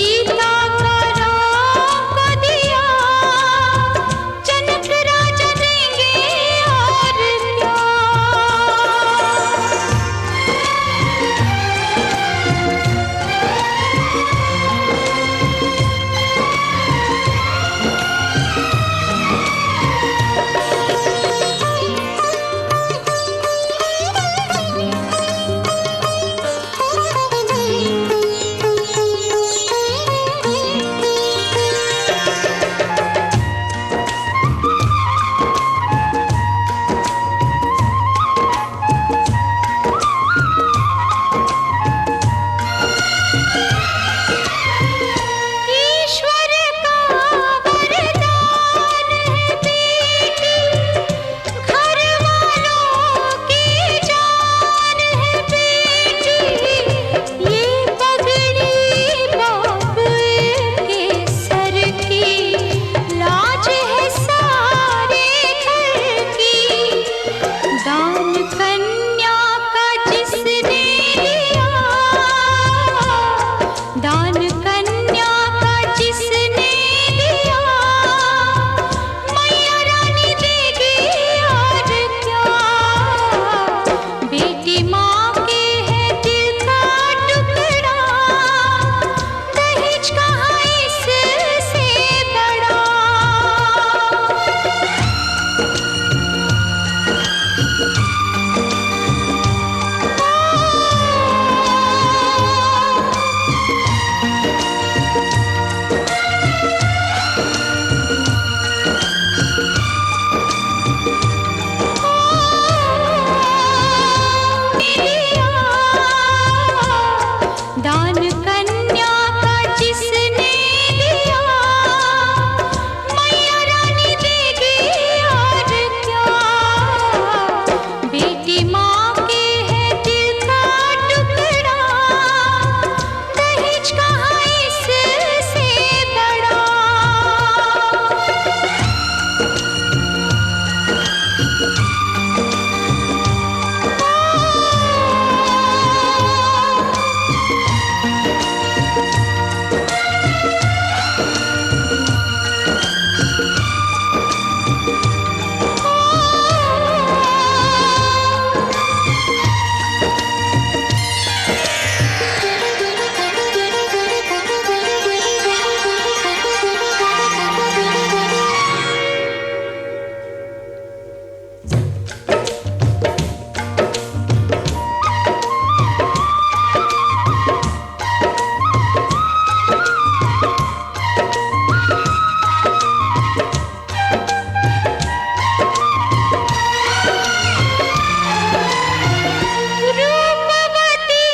सीता का राम को दिया, जनक राजा देंगे और क्या। ईश्वर का वरदान है बेटी, घर वालों की जान है बेटी। ये पगड़ी बाबू के सर की, लाज है सारे घर की। दान कन्या का जिसने दिया, दान कन्या का जिसने दिया, मैया रानी देगी और क्या। बेटी माँ के है दिल का टुकड़ा, दहेज कहाँ इससे बड़ा। दान कन्या का जिसने दिया, मैया रानी देगी और क्या। बेटी माँ के है दिल का टुकड़ा, दहेज कहाँ इससे बड़ा। रूपवती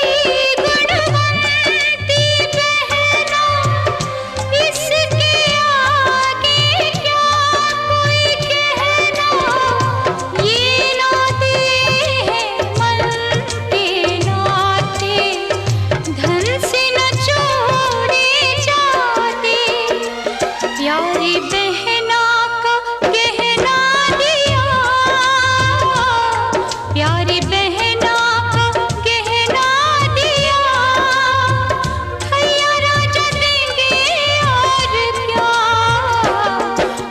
गुणवंती बहना, इसके आगे क्या कोई कहना। ये नाते हैं मन के नाते, धन से न जोड़े जाते। प्यारी बहना का गहना दिया, प्यारी बहना का गहना दिया, भैया राजा देंगे और क्या।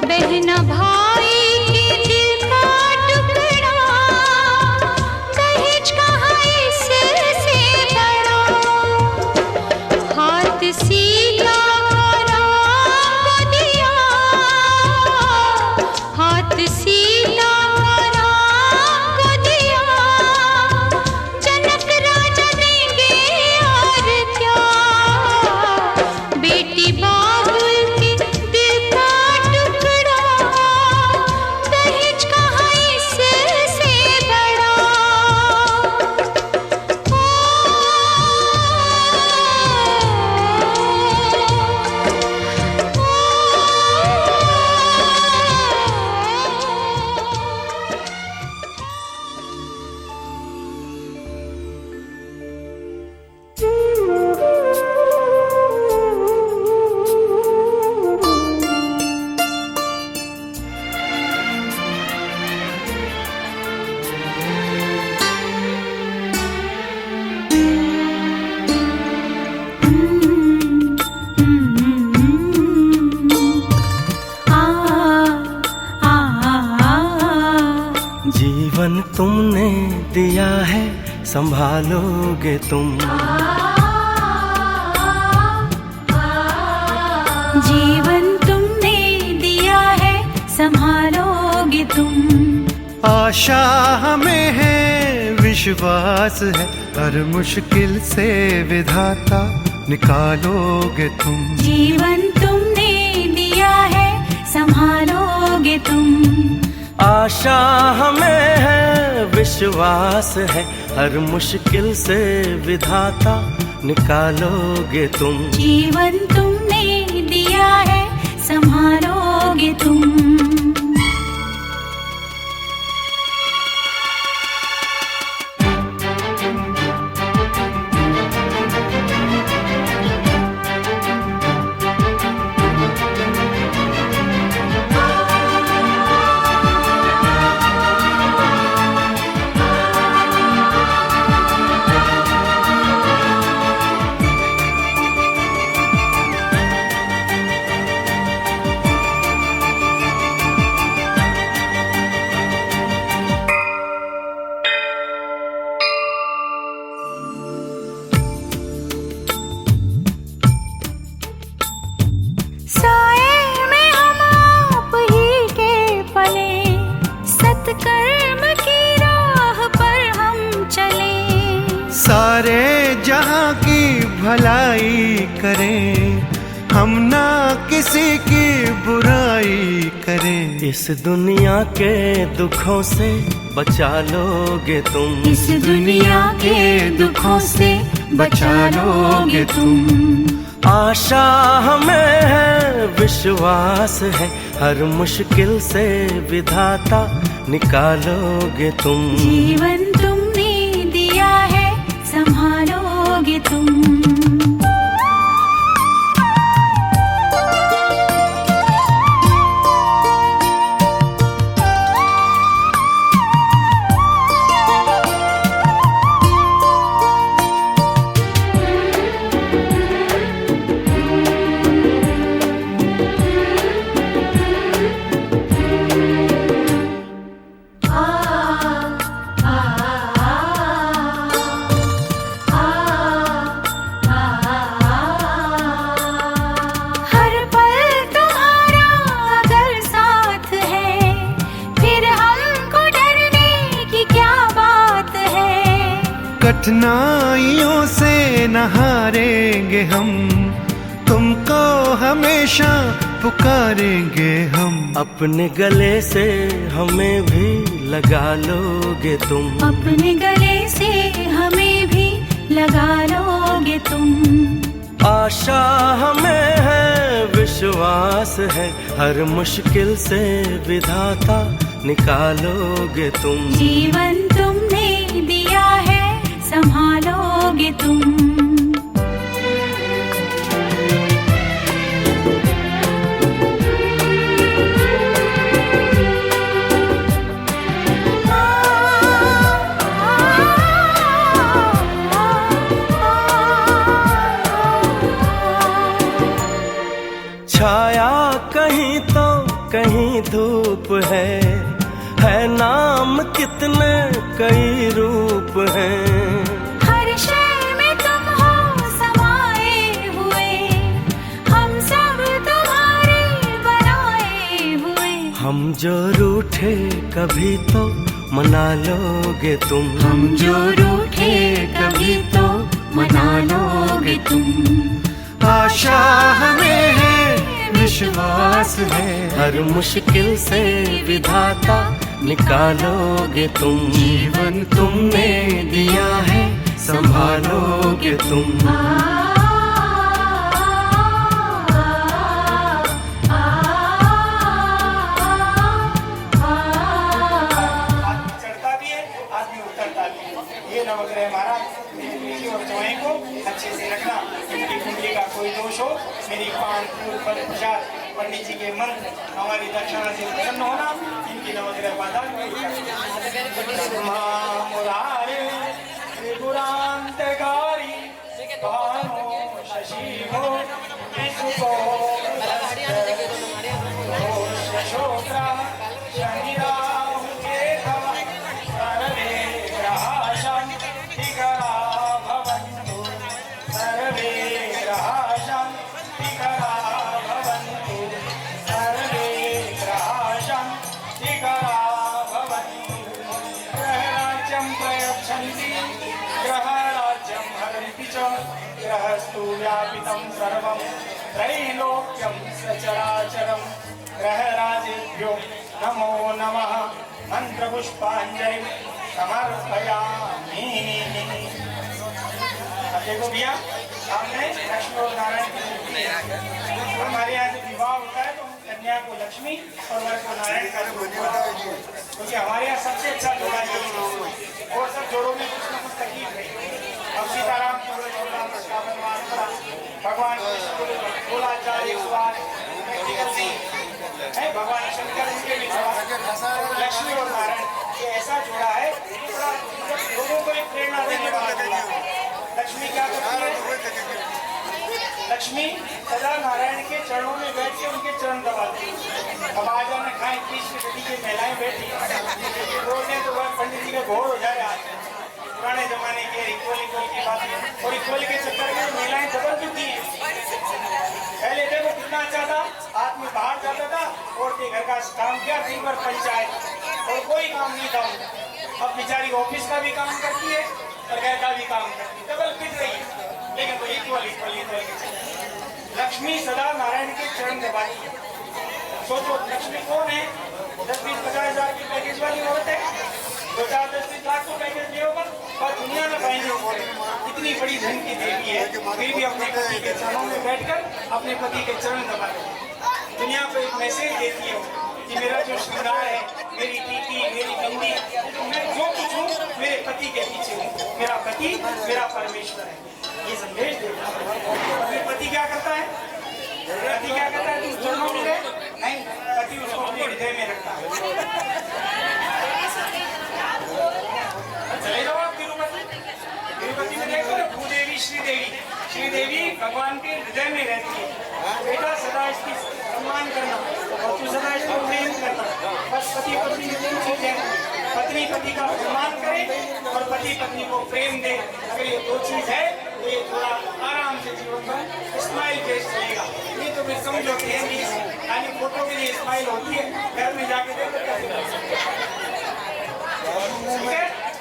बहना भाई के दिल का टुकड़ा, दहेज कहाँ इससे बड़ा। हाथ सीता का राम को दिया, हाथ सीता का राम को दिया, जनक राजा देंगे और क्या। बेटी बाबुल के दिल का टुकड़ा, दहेज कहाँ इससे बड़ा। संभालोगे तुम। जीवन तुमने दिया है, संभालोगे तुम। आशा हमें है, विश्वास है, हर मुश्किल से विधाता निकालोगे तुम। जीवन तुमने दिया है, संभालोगे तुम। आशा हमें है, विश्वास है, हर मुश्किल से विधाता निकालोगे तुम। जीवन तुमने दिया है, संभालोगे तुम। सारे जहां की भलाई करें, हम ना किसी की बुराई करें। इस दुनिया के दुखों से बचा लोगे तुम। इस दुनिया के दुखों से बचा लोगे तुम। आशा हमें है, विश्वास है, हर मुश्किल से विधाता निकालोगे तुम। जीवन तुमने दिया है, संभालोगे तुम। कठिनाइयों से न हारेंगे हम, तुमको हमेशा पुकारेंगे हम। अपने गले से हमें भी लगा लोगे तुम। अपने गले से हमें भी लगा लोगे तुम। आशा हमें है, विश्वास है, हर मुश्किल से विधाता निकालोगे तुम। जीवन तुमने दिया है, संभालोगे तुम। छाया कहीं तो कहीं धूप है नाम कितने कई रूप हैं। हर शय में तुम हो समाए हुए, हम सब तुम्हारे बनाए हुए। हम जो रूठे कभी तो मना लोगे तुम। हम जो रूठे कभी तो मना लोगे तुम। आशा हमें है, विश्वास है, हर मुश्किल से विधाता निकालोगे तुम। जीवन तुमने दिया है, संभालोगे तुम। चढ़ता भी है, आदमी उतरता भी है। ये नवग्रह महाराज मेरी और जवाई को अच्छे से रखना। इनकी कुंडली का कोई दोष हो, मेरी पान फूल फल प्रसाद पंडित जी के मंत्र हमारी दक्षिणा से प्रसन्न होना। इनकी नवग्रह बाधा मुरारे त्रिपुरांतकारी भानो शशि हो विश्वको शोक्रा शनि राहु केतु सर्वे ग्रहा शांति त्रैलोक्यं सचराचरं ग्रहराजेभ्यो नमो नमः मंत्रपुष्पांजलि समर्पयामि। अब देखो भैया सामने लक्ष्मी और नारायण की मूर्ति है। हमारे यहाँ से विवाह होता है तो कन्या को लक्ष्मी और वर को नारायण का क्योंकि हमारे यहाँ सबसे अच्छा जोड़ा है और सब जोड़ों में कुछ न कुछ तकलीफ है। अब सीताराम की भगवान बोला 4 है, भगवान शंकर जी के लक्ष्मी और नारायण ये ऐसा जोड़ा है लोगों को एक प्रेरणा देने वाला जोड़ा है। लक्ष्मी क्या करती है? लक्ष्मी सदा नारायण के चरणों में बैठ के उनके चरण दबाती है। अब आज हमने खाए 30 की महिलाएं बैठी बोलते तो वह पंडित जी के घोर हो जाए। आज पुराने जमाने के इक्वल की बात और इक्वल के चक्कर में महिलाएं दबल चुकी हैं। पहले देखो कितना अच्छा था, आदमी बाहर जाता था और घर का काम किया, दिन भर पंचायत और कोई काम नहीं था। अब बेचारी ऑफिस का भी काम करती है और घर का भी काम करती है, डबल फिट रही है। लेकिन तो इक्वल लक्ष्मी सदा नारायण के चरण दबाती है। सोचो लक्ष्मी कौन है? 10-20-50 हजार की पैकेज वाली औरत है। 2-4-10-20 लाख को पैकेज लिया होगा और दुनिया में पाएंगे वो इतनी बड़ी धन की देवी है, फिर भी अपने पति के चरणों में बैठकर अपने पति के चरण दबाती है। दुनिया को एक मैसेज देती है कि मेरा जो श्रृंगार है, मेरी टीकी, मेरी बिंदी, मैं जो कुछ हूँ मेरे पति के पीछे हूँ। मेरा पति मेरा परमेश्वर है, ये संदेश देता है। अपने पति क्या करता है? पति क्या करता है? तुम चरणों में गए नहीं, पति उसको अपने हृदय में रखता है। चले जाओ आप तिरुपति में देखो भूदेवी श्रीदेवी भगवान के हृदय में रहती है। बेटा सदा इसकी सम्मान करना और तू सदा इसको प्रेम करना। बस पति पत्नी में 3 चीजें, पत्नी पति का सम्मान करे और पति पत्नी को प्रेम दे। अगर ये 2 चीज है तो ये थोड़ा आराम से जीवन में स्माइल फेस चलेगा। नहीं तो फिर समझो कि खाली फोटो के लिए स्माइल होती है, घर में जाके देखो क्या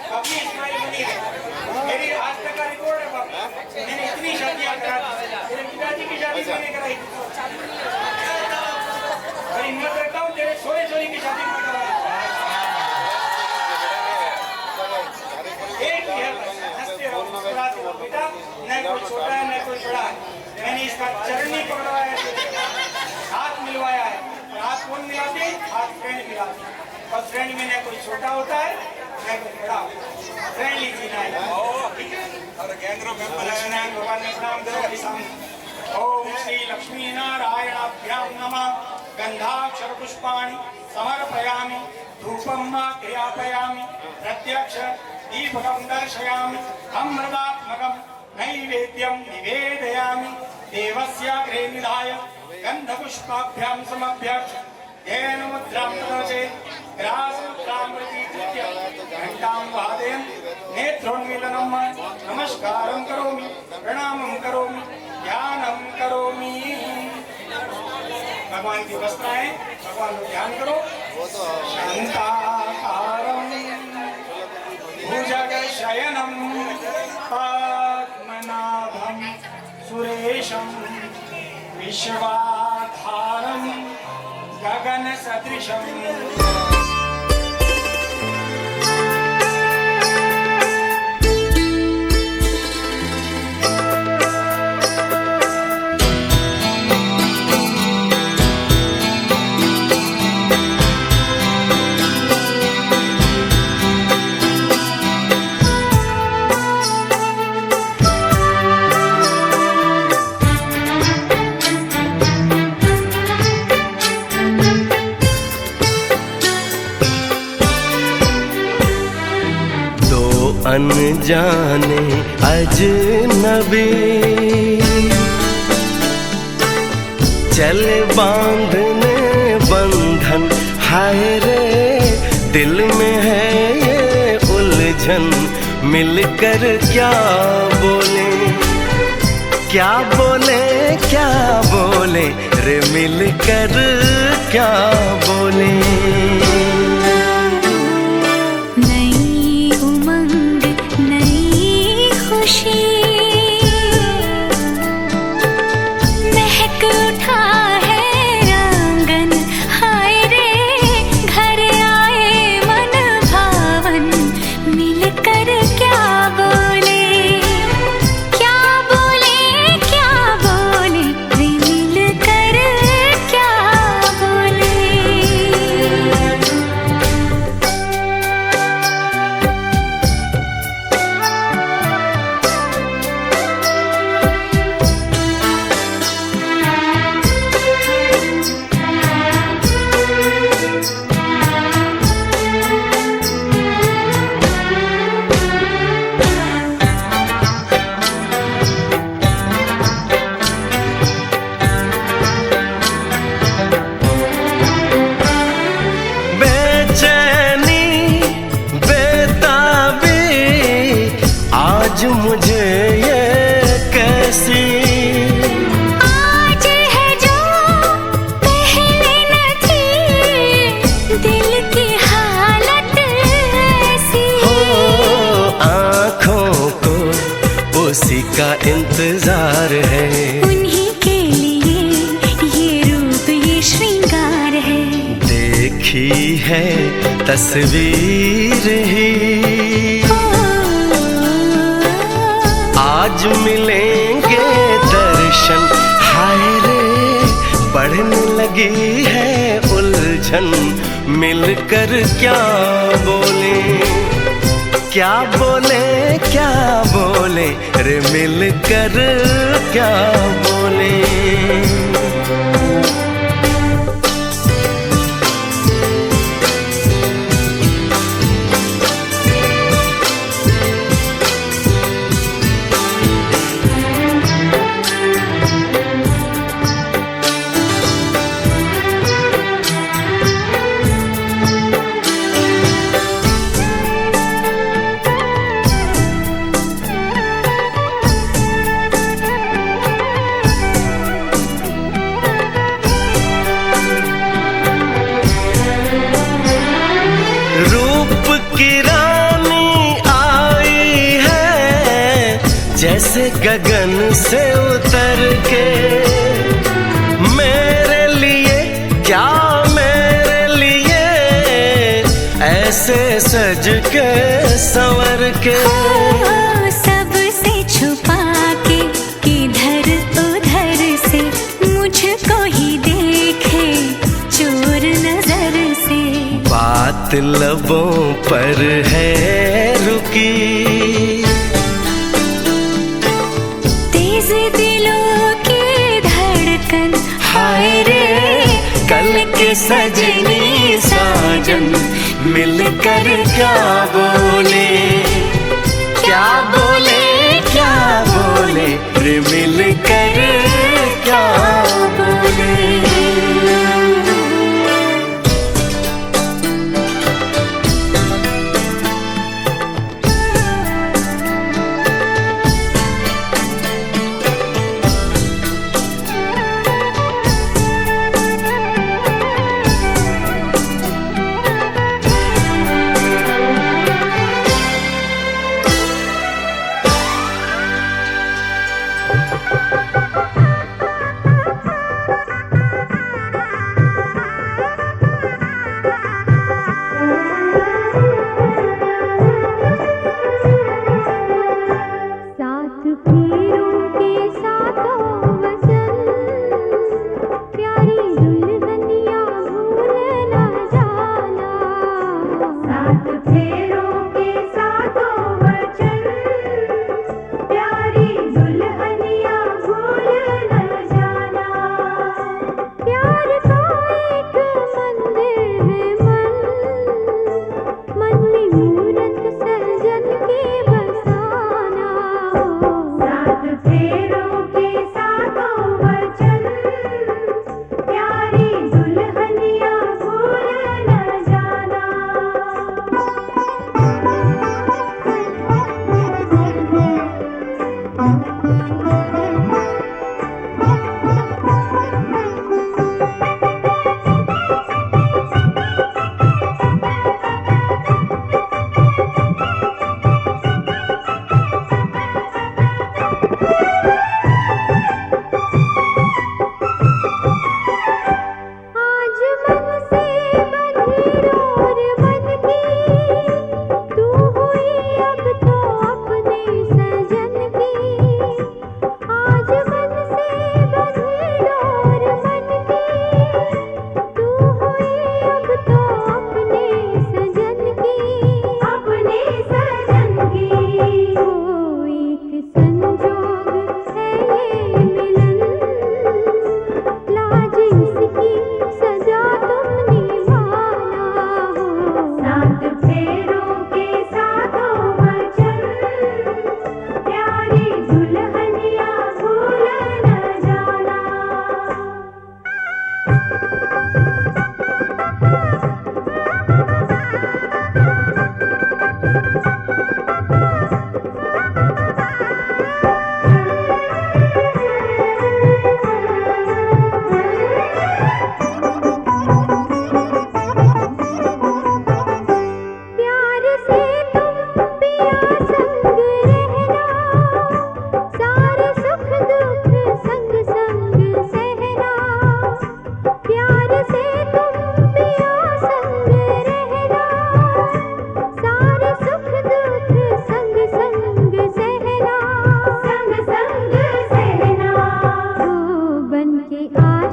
अपनी स्माइल बनी है। मेरी आज तक का रिकॉर्ड है बाबा, मैंने इतनी शादियां करा दी, मेरे पिताजी की शादी मैंने कराई और हिम्मत रखता हूँ तेरे सोए की शादी में कराई। एक ही है, हंसते रहो, मुस्कुराते रहो बेटा, न कोई छोटा है न कोई बड़ा है। मैंने इसका चरण नहीं पकड़वाया है, हाथ मिलवाया है। हाथ कौन मिलाते? हाथ फ्रेंड मिलाते। और फ्रेंड में न कोई छोटा होता है फ्रेंडली जीना है। भगवान ने प्रणाम करो। ओम श्री लक्ष्मी नारायणाभ्यां नमः। गंधाक्षर पुष्पाणि समर्पयामि, धूपं आग्रापयामि, प्रत्यक्ष दीपकं दर्शयामि, अमृतात्मकं नैवेद्यं निवेदयामि। देवस्याग्रे निधाय गन्धपुष्पाभ्यां समभ्यर्च्य येन मुद्रां प्रदर्शयेत् ग्रासमुद्रां प्रतीकृत्य घण्टां वादयन् नेत्रोन्मीलनं नमस्कारं करोमि, प्रणामं करोमि, ध्यानं करोमि। भगवान की वस्त्राएं, भगवान को ध्यान करो। शांताकारं भुजगशयनं पद्मनाभं सुरेशं विश्वाधारं गगनसदृशं। अनजाने अजनबी चले बांधने बंधन, हाय रे दिल में है ये उलझन। मिलकर क्या बोले क्या बोले क्या बोले रे, मिलकर क्या बोले। यही है तस्वीर ही। आज मिलेंगे दर्शन, हाय रे बढ़ने लगी है उलझन। मिलकर क्या बोले, क्या बोले, क्या बोले रे, मिलकर क्या बोले। जैसे गगन से उतर के, मेरे लिए क्या मेरे लिए ऐसे सज के संवर के। सबसे छुपा के इधर उधर से मुझको ही देखे चोर नजर से। बात लबों पर है रुकी, दिलों की धड़कन, हाय रे कल के सजनी साजन। मिलकर क्या बोले, क्या बोले, क्या बोले रे, मिलकर क्या बोले।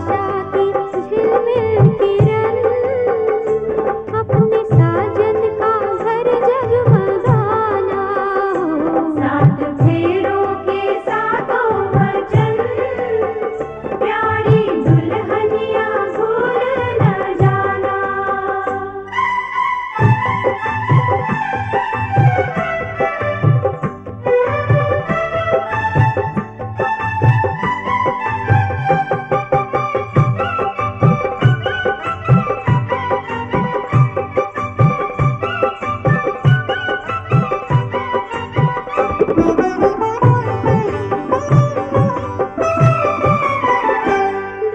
आशा की झिलमिल किरण अपने साजन का घर जगमगाना हो। सात फेरों के सातों वचन प्यारी दुल्हनिया भूल न जाना।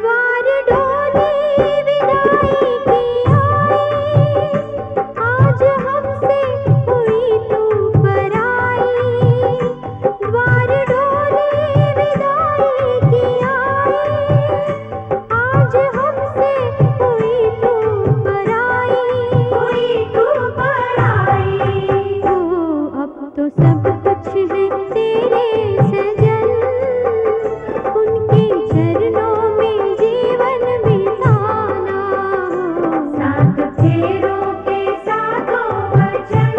द्वार डोली विदाई की आई, आज हमसे हुई तू पराई। द्वार डोली विदाई की आई, आज हमसे हुई तू पराई। हुई तू पराई। ओ अब तो सब कुछ है तेरे सजन, उनके चरणों में जीवन बिताना हो। सात फेरों के सातों वचन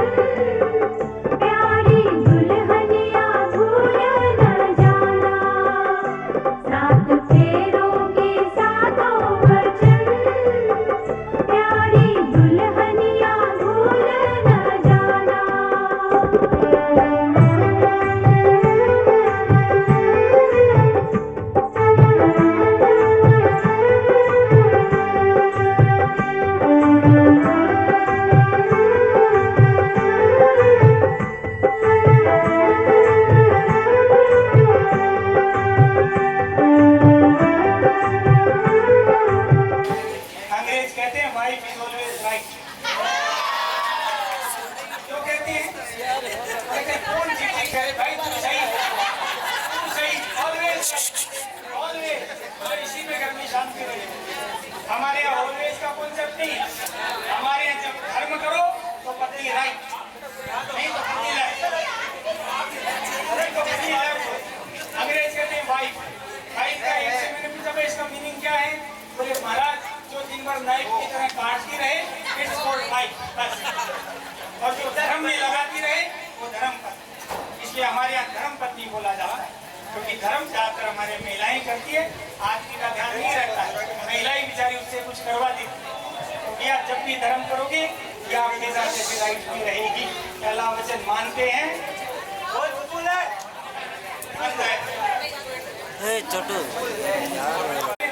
प्यारी दुल्हनिया भूल न जाना। सात फेरों के सातों वचन प्यारी दुल्हनिया भूल न जाना। अंग्रेज कहते हैं वाइफ इज ऑलवेज राइट। क्यों कहते हैं? कहते हैं कौन चीज ठीक है भाई, तू सही, तू सही, ऑलवेज ऑलवेज। और इसी पे घर में शांति रहे। हमारे यहाँ ऑलवेज का कॉन्सेप्ट नहीं है। हमारे यहाँ जब धर्म करो तो पत्नी राइट, नहीं तो पत्नी लेफ्ट, नहीं तो पत्नी लेफ्ट। अंग्रेज कहते हैं वाइफ। वाइफ का एक से मैंने पूछा भाई इसका मीनिंग क्या है? बोले महाराज जो दिन भर नाइफ की तरह काटती रहे इट्स कॉल्ड वाइफ, बस। और जो धर्म में लगाती रहे वो धर्म पत्नी। इसलिए हमारे यहाँ धर्म पत्नी बोला जाता है, क्योंकि धर्म ज्यादातर हमारे महिलाएं करती है, आदमी का ध्यान नहीं रखता है। महिलाएं बेचारी उससे कुछ करवा देती है। तो भैया जब भी धर्म करोगे ये आपके साथ जैसे राइट भी रहेगी। पहला वचन मानते हैं छोटू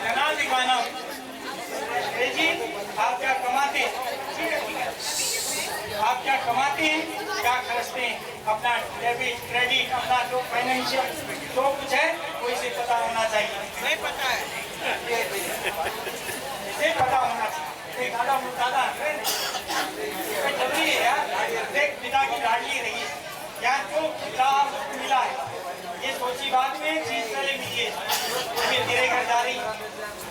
धना दिखाना। जी आप क्या कमाते हैं? ठीक है, ठीक है। आप क्या कमाते हैं, क्या खर्चते हैं, अपना डेबिट क्रेडिट, अपना जो फाइनेंशियल जो कुछ है वो इसे पता होना चाहिए। नहीं पता है, इसे पता होना चाहिए। दादा जल्दी है यार, देख पिता की लाडली रही है या जो किताब मिला है ये सोची बाद में चीज पहले मिली है। अभी तेरे घर जा रही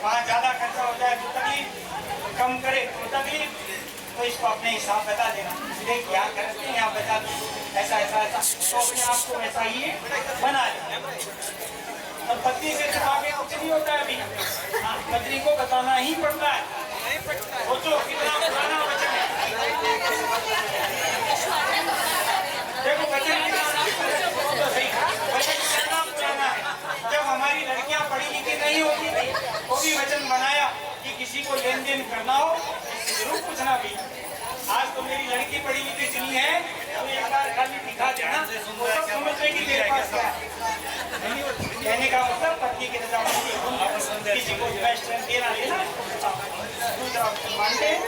वहाँ ज्यादा खर्चा हो जाए तो तकलीफ, कम करे तो तकलीफ, तो इसको अपने हिसाब बता देना। देख क्या करते हैं यहाँ बता दो, ऐसा ऐसा ऐसा, तो अपने आप को वैसा ही बना ले। और पत्नी से छुपा के कुछ नहीं होता है। अभी हाँ, पत्नी को बताना ही पड़ता है। सोचो कितना पुराना वचन है। देखो वचन तो सही, वचन कितना पुराना है। जब हमारी लड़कियां पढ़ी लिखी नहीं होती थी वो भी वचन बनाया कि किसी को लेन देन करना हो जरूर पूछना भी। आज तो मेरी लड़की पढ़ी लिखी चुनी है तो एक बार खाली दिखा देना, वो सब समझने की मेरे पास क्या है। कहने का मतलब पत्नी की रजामंदी, किसी को बेस्ट देना लेना। दूसरा वचन मानते हैं।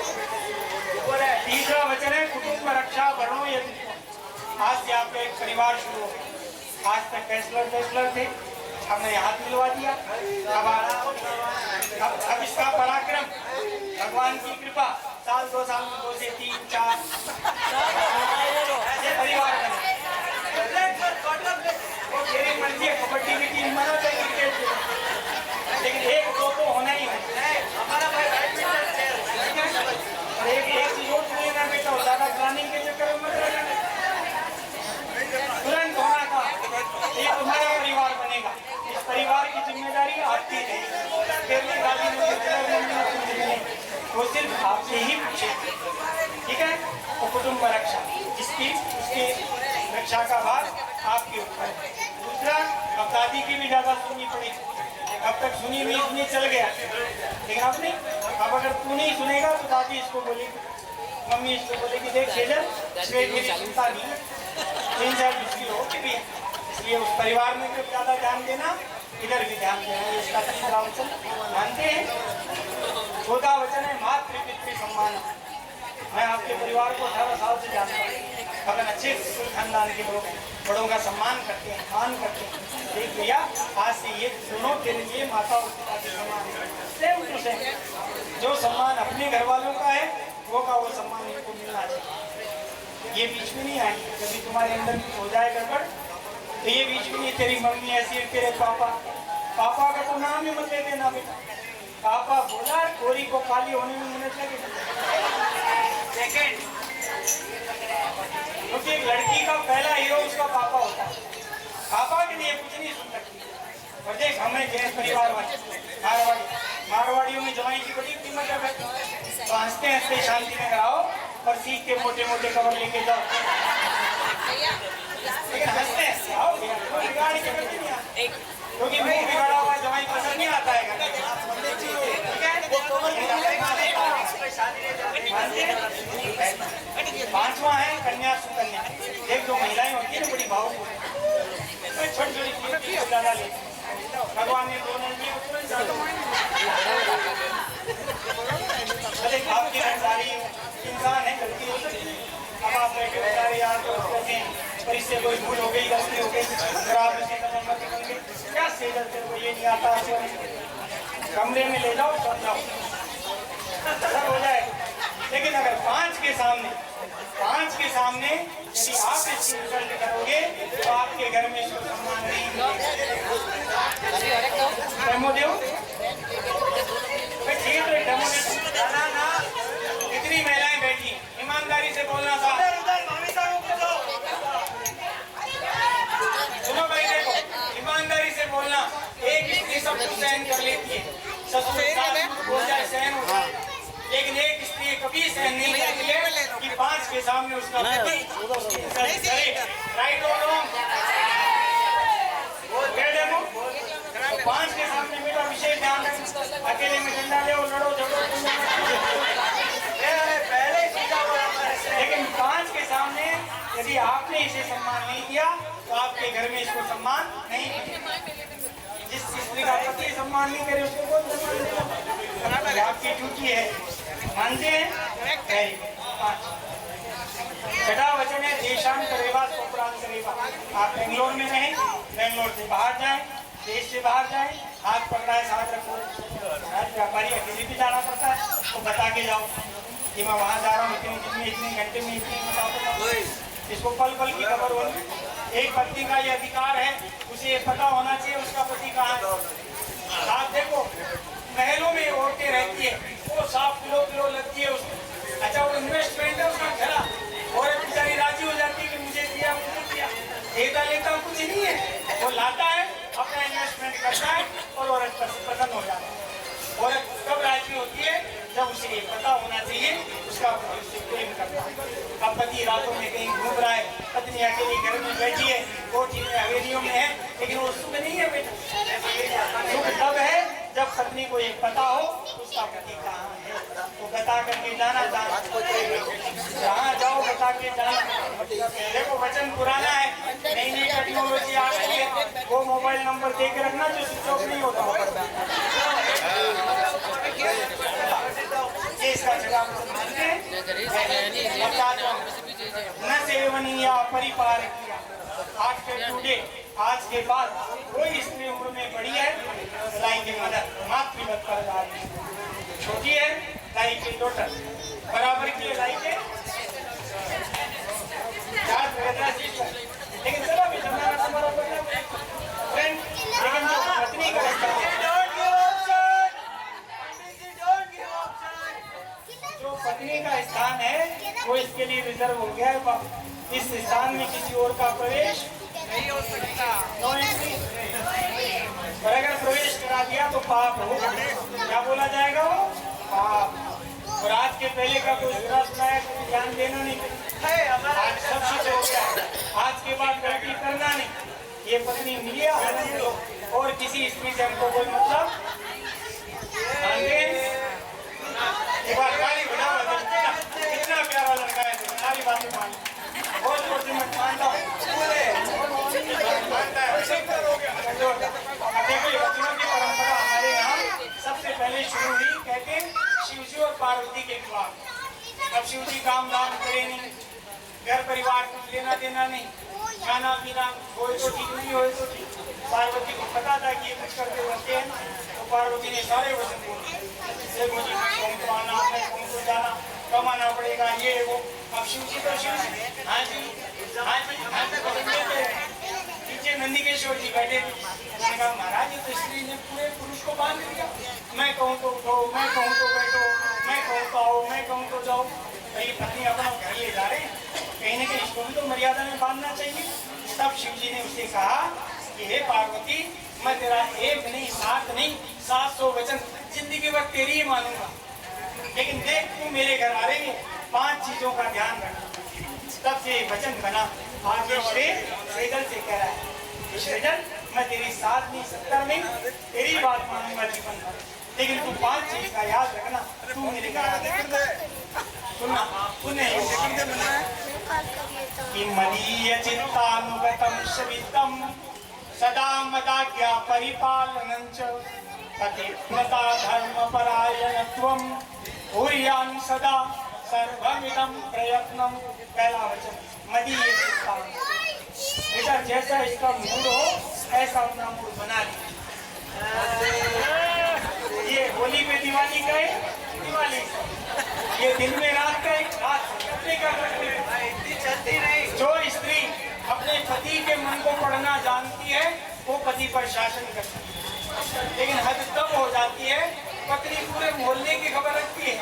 तीसरा वचन है कुटुंब रक्षा वर्णो यदि। आज से आपका एक परिवार शुरू हो गया। आज तक बैचलर थे, हमने हाथ मिलवा दिया। अब इसका पराक्रम भगवान की कृपा, साल 2 साल में 2 से 3 4 ऐसे परिवार बने। वो तेरी मर्जी है, कबड्डी की टीम बना चाहे क्रिकेट की, लेकिन 1-2 तो होना ही है। हमारा भाई और एक चीज और सुनिएगा बेटा, ज्यादा प्लानिंग के चक्कर में मत रहना, तुरंत होना था। ये तुम्हारा परिवार बनेगा, इस परिवार की जिम्मेदारी आपकी रहेगी। फिर भी गाली आपसे ही पूछेंगे, ठीक है। और कुटुंब रक्षा, जिसकी उसकी रक्षा का भार आपके ऊपर है। दूसरा, अब दादी की भी ज्यादा सुननी पड़ेगी। अब तक सुनी हुई चल गया, लेकिन अब नहीं। अब अगर तू नहीं सुनेगा तो दादी इसको बोलेगी, मम्मी इसको बोलेगी, देख सेजल मेरी सुनता नहीं, 3-4 मुश्किल हो कि भी। इसलिए उस परिवार में भी ज्यादा ध्यान देना, इधर भी ध्यान देना। इसका 3 वचन मानते हैं। 14 वचन है मातृ पितृ सम्मान। मैं आपके परिवार को 18 साल से जानता हूँ। अगर अच्छे खानदान के लोग बड़ों का सम्मान करते हैं, मान करते हैं। देख भैया, आज से ये दोनों तेरे लिए माता और पिता के समान है। Same to same. जो सम्मान अपने घर वालों का है वो सम्मान इनको मिलना चाहिए। ये बीच में नहीं आएंगे। कभी तुम्हारे अंदर कुछ हो जाए गड़बड़ तो ये बीच में नहीं, तेरी मम्मी ऐसी है, तेरे पापा का तो नाम ही मत ले देना बेटा। पापा बोला, कोरी को काली होने में मिनट लगे। सेकेंड, क्योंकि एक लड़की का पहला हीरो उसका पापा होता है। पापा के लिए कुछ नहीं सुन सकती। और देख, हमें जैन परिवार वाले मारवाड़ियों में जवाई की बड़ी कीमत है। तो हंसते हंसते शांति में रहो और सीख के मोटे मोटे कवर लेके जाओ, लेकिन हंसते हंसते आओ, बिगाड़ के करते नहीं आते। क्योंकि मुंह बिगाड़ा हुआ जवाई पसंद नहीं आता है। पांचवा है कन्या सुकन्या। एक दो महिलाएं होती है बड़ी भावुक, छोटी छोटी ज्यादा लेती, भगवान ने दोनों दिए। आपकी रंगदारी इंसान है, गलती हो सकती है। अब आप बैठे बेचारे यार दोस्त करते हैं, पर इससे कोई भूल हो गई, गलती हो गई, खराब उसी का नंबर निकल गए, क्या सेजल तेरे को ये नहीं आता, कमरे में ले जाओ, समझाओ, सब हो जाए। लेकिन अगर 5 के सामने यदि आप इसकी इंसल्ट करोगे तो आपके घर में इसको सम्मान नहीं मिलेगा। इतनी महिलाएं बैठी, ईमानदारी से बोलना था। सुनो भाई, देखो, ईमानदारी से बोलना। एक स्त्री सब कुछ सहन कर लेती है, ससुर बोल जाए सहन होता है, लेकिन एक स्त्री कभी सहन नहीं करती है कि 5 के सामने उसका पति करे। राइट और रॉन्ग? 5 के सामने मेरा विशेष ध्यान रखना। अकेले में डंडा ले और लड़ो झगड़ो, पहले ही सीधा बोला। लेकिन 5 के सामने यदि आपने इसे सम्मान नहीं दिया तो आपके घर में इसको सम्मान नहीं मिलेगा। जिस स्त्री का पति सम्मान नहीं करे उसको कौन सम्मान देगा? आपकी ड्यूटी है। मानते हैं? 5 छठा वचन है देशांतरेवा स्वप्रांतरेवा। आप बेंगलोर में रहें, बेंगलोर से बाहर जाएं, देश से बाहर जाएं, हाथ पकड़ा है साथ रखो। व्यापारी अकेले भी जाना पड़ता है तो बता के जाओ कि मैं वहाँ जा रहा हूँ, इतने घंटे में इतनी इसको पल पल की खबर होगी। एक पत्नी का ये अधिकार है, उसे ये पता होना चाहिए उसका पति कहाँ है। आप देखो, महलों में औरतें रहती है, वो साफ किलो लगती है उसको। अच्छा, वो इन्वेस्टमेंट है उसका खरा, औरत बेचारी राजी हो जाती है कि मुझे दिया, मुझे दिया, देता लेता कुछ नहीं है। वो लाता है, अपना इन्वेस्टमेंट करता है और औरत पसंद हो जाता है। औरत कब राजी होती है? जब उसे ये पता होना चाहिए उसका पति उससे प्रेम करता है। अब पति रातों में कहीं घूम रहा है, पत्नी अकेली घर में बैठी है, कोठी में हवेलियों में है, लेकिन वो सुख नहीं है बेटा। सुख तब है जब पत्नी को ये पता हो उसका पति कहाँ है, तो बता करके जाना। जहाँ जाओ बता के जाना। देखो, वचन पुराना है, नई नई टेक्नोलॉजी आ गई है, वो मोबाइल नंबर दे के रखना जो स्विच ऑफ नहीं होता। ये इसका जवाब न सेवनीय परिपार किया। आज के बाद कोई स्त्री उम्र में बड़ी है, लाई की मदद मातृवत पर छोटी है, लाई के डॉटर बराबर की है, लाई के 4 लेकिन चलो अभी जमाना बराबर है। लेकिन जो पत्नी का जो पत्नी का स्थान है वो इसके लिए रिजर्व हो गया है। इस स्थान में किसी और का प्रवेश नहीं हो सकता, नो एंट्री। और अगर प्रवेश करा दिया तो पाप होगा। क्या बोला जाएगा? वो पाप। और आज के पहले का कोई सुना सुनाया कभी ध्यान देना नहीं आज सब कुछ हो गया। आज के बाद गलती करना नहीं। ये पत्नी मिली और किसी स्त्री से हमको कोई मतलब एक बार गाली बजाओ। कितना प्यारा लड़का है, सारी बातें मान बहुत छोटी मत मानता हूँ। देखो बच्चों की परंपरा हमारे यहाँ सबसे पहले शुरू हुई, कहते शिव जी और पार्वती के विवाह। अब शिव जी काम धाम करे नहीं, घर परिवार कुछ लेना देना नहीं, खाना पीना होए तो ठीक नहीं होए तो ठीक। पार्वती को पता था कि ये कुछ करते रहते हैं, तो पार्वती ने सारे वचन बोले, मुझे तुमको आना है, तुमको जाना, कमाना पड़ेगा, ये वो। अब शिव जी तो शिव जी, हाँ जी हाँ जी हाँ जी। नीचे नंदिकेश्वर जी बैठे थे, उन्होंने कहा महाराज ये तो स्त्री ने पूरे पुरुष को बांध दिया। मैं कहूँ तो उठो, मैं कहूँ तो बैठो, मैं कहूँ तो आओ, मैं कहूँ तो जाओ। ये पत्नी अपना घर ले जा रहे हैं, कहीं ना कहीं इसको भी तो मर्यादा में बांधना चाहिए। तब शिव जी ने उससे कहा कि हे पार्वती, मैं तेरा एक नहीं, 7 नहीं, 700 वचन जिंदगी भर तेरी ही मानूंगा, लेकिन देख तू मेरे घर आ रही है, 5 चीजों का ध्यान रखना। तब से वचन बना। आज श्रीजल से कह रहा है, श्रीजल मैं तेरी 7 नहीं, 70 नहीं, तेरी बात मानूंगा जीवन भर, लेकिन तू 5 चीज का याद रखना। तू मेरे घर सुनना, मदीय चित्तानुगतं शवितं सदा मदाज्ञा परिपालनं च पतिव्रता धर्मपरायणत्वं कुर्यान् सदा सर्वमिदं प्रयत्नं। पहला वचन मदीय चित्तानु। बेटा जैसा इसका मूड हो ऐसा अपना मूड बना ले। ये होली में दिवाली का है, दिवाली ये दिन में रात का एक रात चलती नहीं। जो स्त्री अपने पति के मन को पढ़ना जानती है वो पति पर शासन करती है, लेकिन हद तब हो जाती है पत्नी पूरे मोहल्ले की खबर रखती है,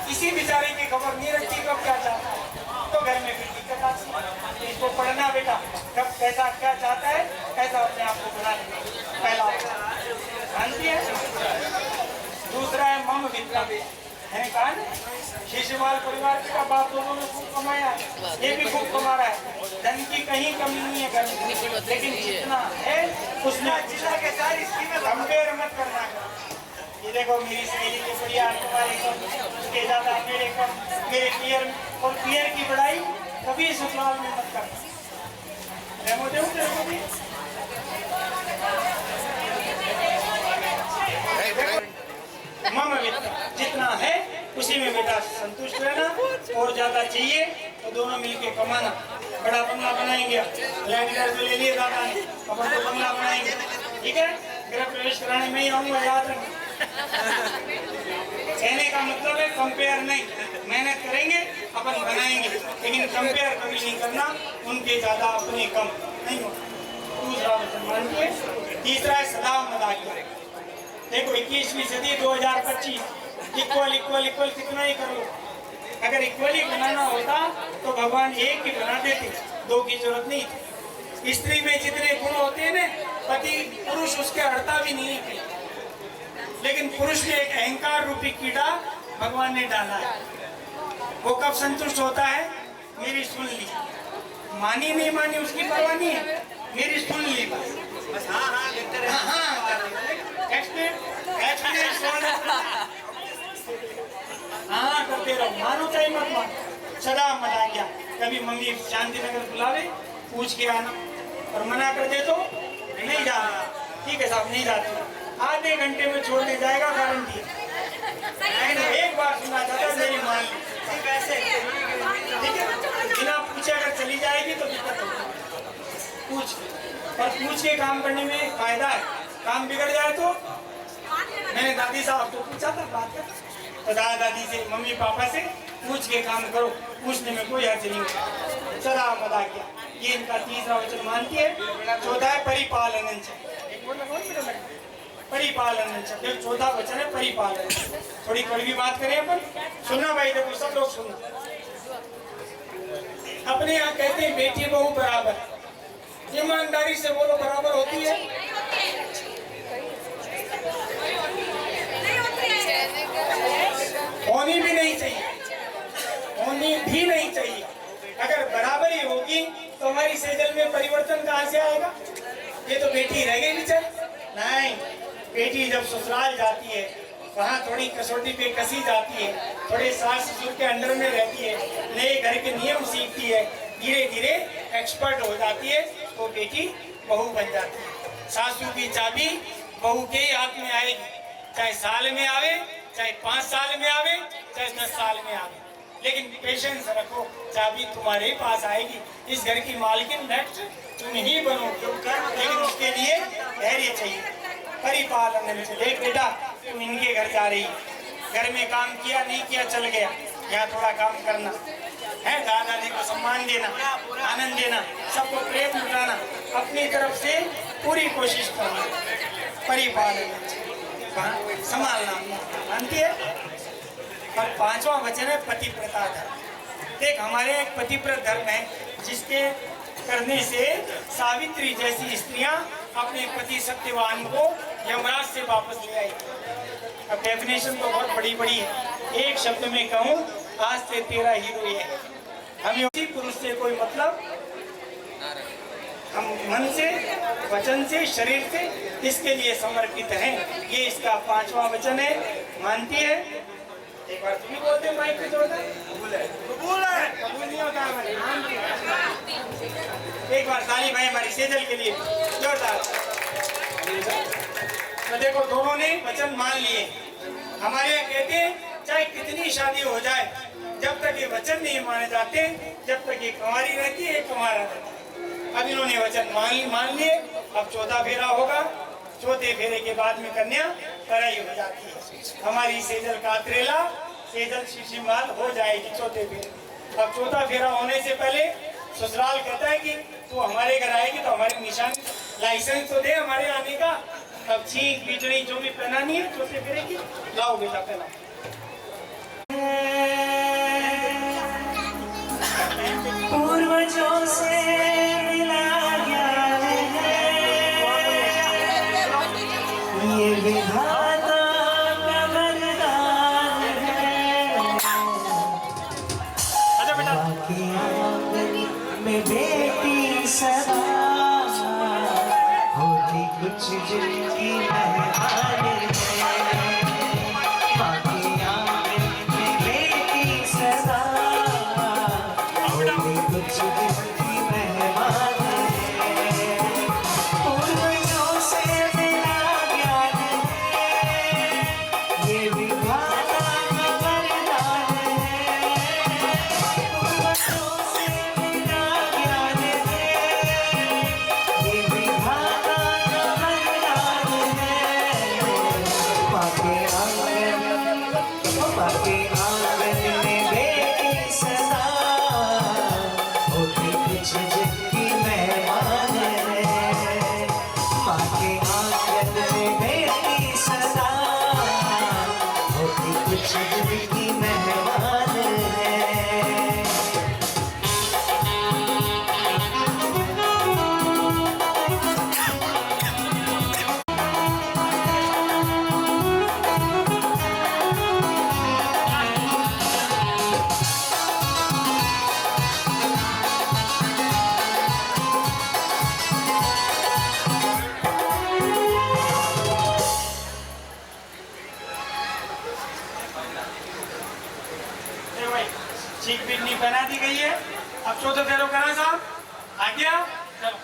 किसी बेचारे की खबर नहीं रखती कब क्या चाहता है, तो घर में फिर दिक्कत आती है। इसको पढ़ना बेटा, कब कैसा क्या चाहता है ऐसा अपने आप को बना लेना। पहला जानती है। दूसरा है मम विद्या है, कहा शिशुपाल परिवार का बाप दोनों ने खूब कमाया, ये भी खूब कमा रहा है, धन की कहीं कमी नहीं है घर में, लेकिन जितना है उसमें कंपेयर मत करना। ये देखो मेरी सहेली के बढ़िया, तुम्हारे कम, उसके ज्यादा, मेरे कम, मेरे पियर और पियर की बढ़ाई कभी ससुराल में मत करना। मम वित्त, जितना है उसी में बेटा संतुष्ट रहना, और ज्यादा चाहिए तो दोनों मिलके कमाना। बड़ा बंगला बनाएंगे, लैंड ले लिए दादा ने, अपन तो बंगला बनाएंगे, ठीक है। गृह प्रवेश कराने में ही आऊंगा, याद रखना। कहने का मतलब है कंपेयर नहीं, मेहनत करेंगे अपन बनाएंगे, लेकिन कंपेयर कभी नहीं करना, उनके ज्यादा अपने कम नहीं हो। दूसरा वचन मानिए। तीसरा है सदा मदाज्ञा। देखो 21वीं सदी 2025 इक्वल इक्वल इक्वल कितना ही करो। अगर इक्वली बनाना होता तो भगवान एक ही बना देते, 2 की जरूरत नहीं थी। स्त्री में जितने गुण होते हैं ना, पति पुरुष उसके हटता भी नहीं है, लेकिन पुरुष में एक अहंकार रूपी कीड़ा भगवान ने डाला है। वो कब संतुष्ट होता है, मेरी सुन ली, मानी नहीं मानी उसकी परवाह नहीं है, मेरी सुन ली बस। हाँ करते रहो, मानो चाहे मत मानो, सदा मदाज्ञा। कभी मंगी शांति नगर बुलावे पूछ के आना, और मना कर दे तो नहीं जाना, ठीक है साहब नहीं जाते, आधे घंटे में छोड़ने जाएगा, गारंटी। एक बार सुना जाता मेरी मान ली, ठीक है, बिना पूछे अगर चली जाएगी तो दिक्कत होगी। पूछ, और पूछ के काम करने में फायदा है। काम बिगड़ जाए तो मैंने दादी साहब को पूछा था, बात कर तो दादा दादी से, मम्मी पापा से पूछ के काम करो, पूछने में कोई हर्ज नहीं होता। सदा मदाज्ञा, ये इनका तीसरा वचन मानती है। चौथा है परिपालन, परिपालन, फिर चौथा वचन है परिपालन। थोड़ी कड़वी बात करें अपन, सुनना भाई, देखो सब लोग सुनना। अपने यहाँ कहते हैं बेटी बहू बराबर, ईमानदारी से बोलो बराबर होती है? होनी भी नहीं चाहिए। बेटी रह गई बिचार? नहीं, बेटी जब ससुराल जाती है वहाँ थोड़ी कसौटी पे कसी जाती है, थोड़े सास ससुर के अंडर में रहती है, नए घर के नियम सीखती है, धीरे धीरे एक्सपर्ट हो जाती है, तो बेटी बहू बन जाती है। सासू की चाबी बहू के हाथ में आएगी, चाहे साल में आवे, चाहे 5 साल में आवे, चाहे 10 साल में आवे, लेकिन पेशेंस रखो, चाबी तुम्हारे पास आएगी। इस घर की मालकिन नेक्स्ट तुम ही बनोगे, लेकिन उसके लिए धैर्य चाहिए, परिपालन चाहिए। देख बेटा, तुम इनके घर जा रही, घर में काम किया नहीं किया चल गया, यहाँ थोड़ा काम करना है, दादा दादी को सम्मान देना, आनंद देना, सबको प्रेम लुटाना, अपनी तरफ से पूरी कोशिश करना, परिपालन संभालना, मानती है। और 5वां वचन है पतिव्रता धर्म। देख, हमारे एक पतिव्रत धर्म है जिसके करने से सावित्री जैसी स्त्रियां अपने पति सत्यवान को यमराज से वापस ले आई। अब डेफिनेशन तो बहुत बड़ी बड़ी है, एक शब्द में कहूँ, आज से तेरा हीरो ये है। हमें उसी पुरुष से कोई मतलब, हम मन से, वचन से, शरीर से इसके लिए समर्पित हैं। ये इसका 5वां वचन है। मानती है? एक बार तुम ही बोलते हो माइक पे जोरदार, कबूल है, कबूल है, कबूल नहीं होता हमारे नाम के। एक बार ताली भाई हमारी सेजल के लिए जोरदार। तो देखो, दोनों ने वचन मान लिए। हमारे यहाँ कहते हैं चाहे कितनी शादी हो जाए, जब तक ये वचन नहीं माने जाते, जब तक ये कुंवारी रहती है, कुंवारा रहता है। अब इन्होंने वचन मान लिए, अब 14 फेरा होगा, 4थे फेरे के बाद में कन्या कराई हो जाती है। हमारी सेजल कातरेला, सेजल शिशिमाल हो जाएगी 4थे फेरे। अब 4था फेरा होने से पहले ससुराल कहता है कि तू हमारे घर आएगी तो हमारी निशान लाइसेंस तो दे हमारे आने का। अब छींक बिजड़ी जो भी पहनानी है 4थे फेरे की, लाओ बेटा पहना। पूर्वजों से मिला ज्ञान है, ये विधाता का वरदान है। बाकी आंगन में बेटी सदा होती कुछ जिनकी मेहमान है। बाकी आंगन में बेटी सदा कुछ जिनकी मेहमान है। पूर्वजों से मिला ज्ञान है, ये विधाता का वरदान है। पूर्वजों से मिला ज्ञान है, ये विधाता का वरदान है। बाके आंगन में बेटी सदा कुछ जिनकी मेहमान है। माँ के आंगन में बेटी सदा होती कुछ जिनकी मेहमान है। चीख बिजनी बना दी गई है। अब 14 फेरों करा साहब, आ गया।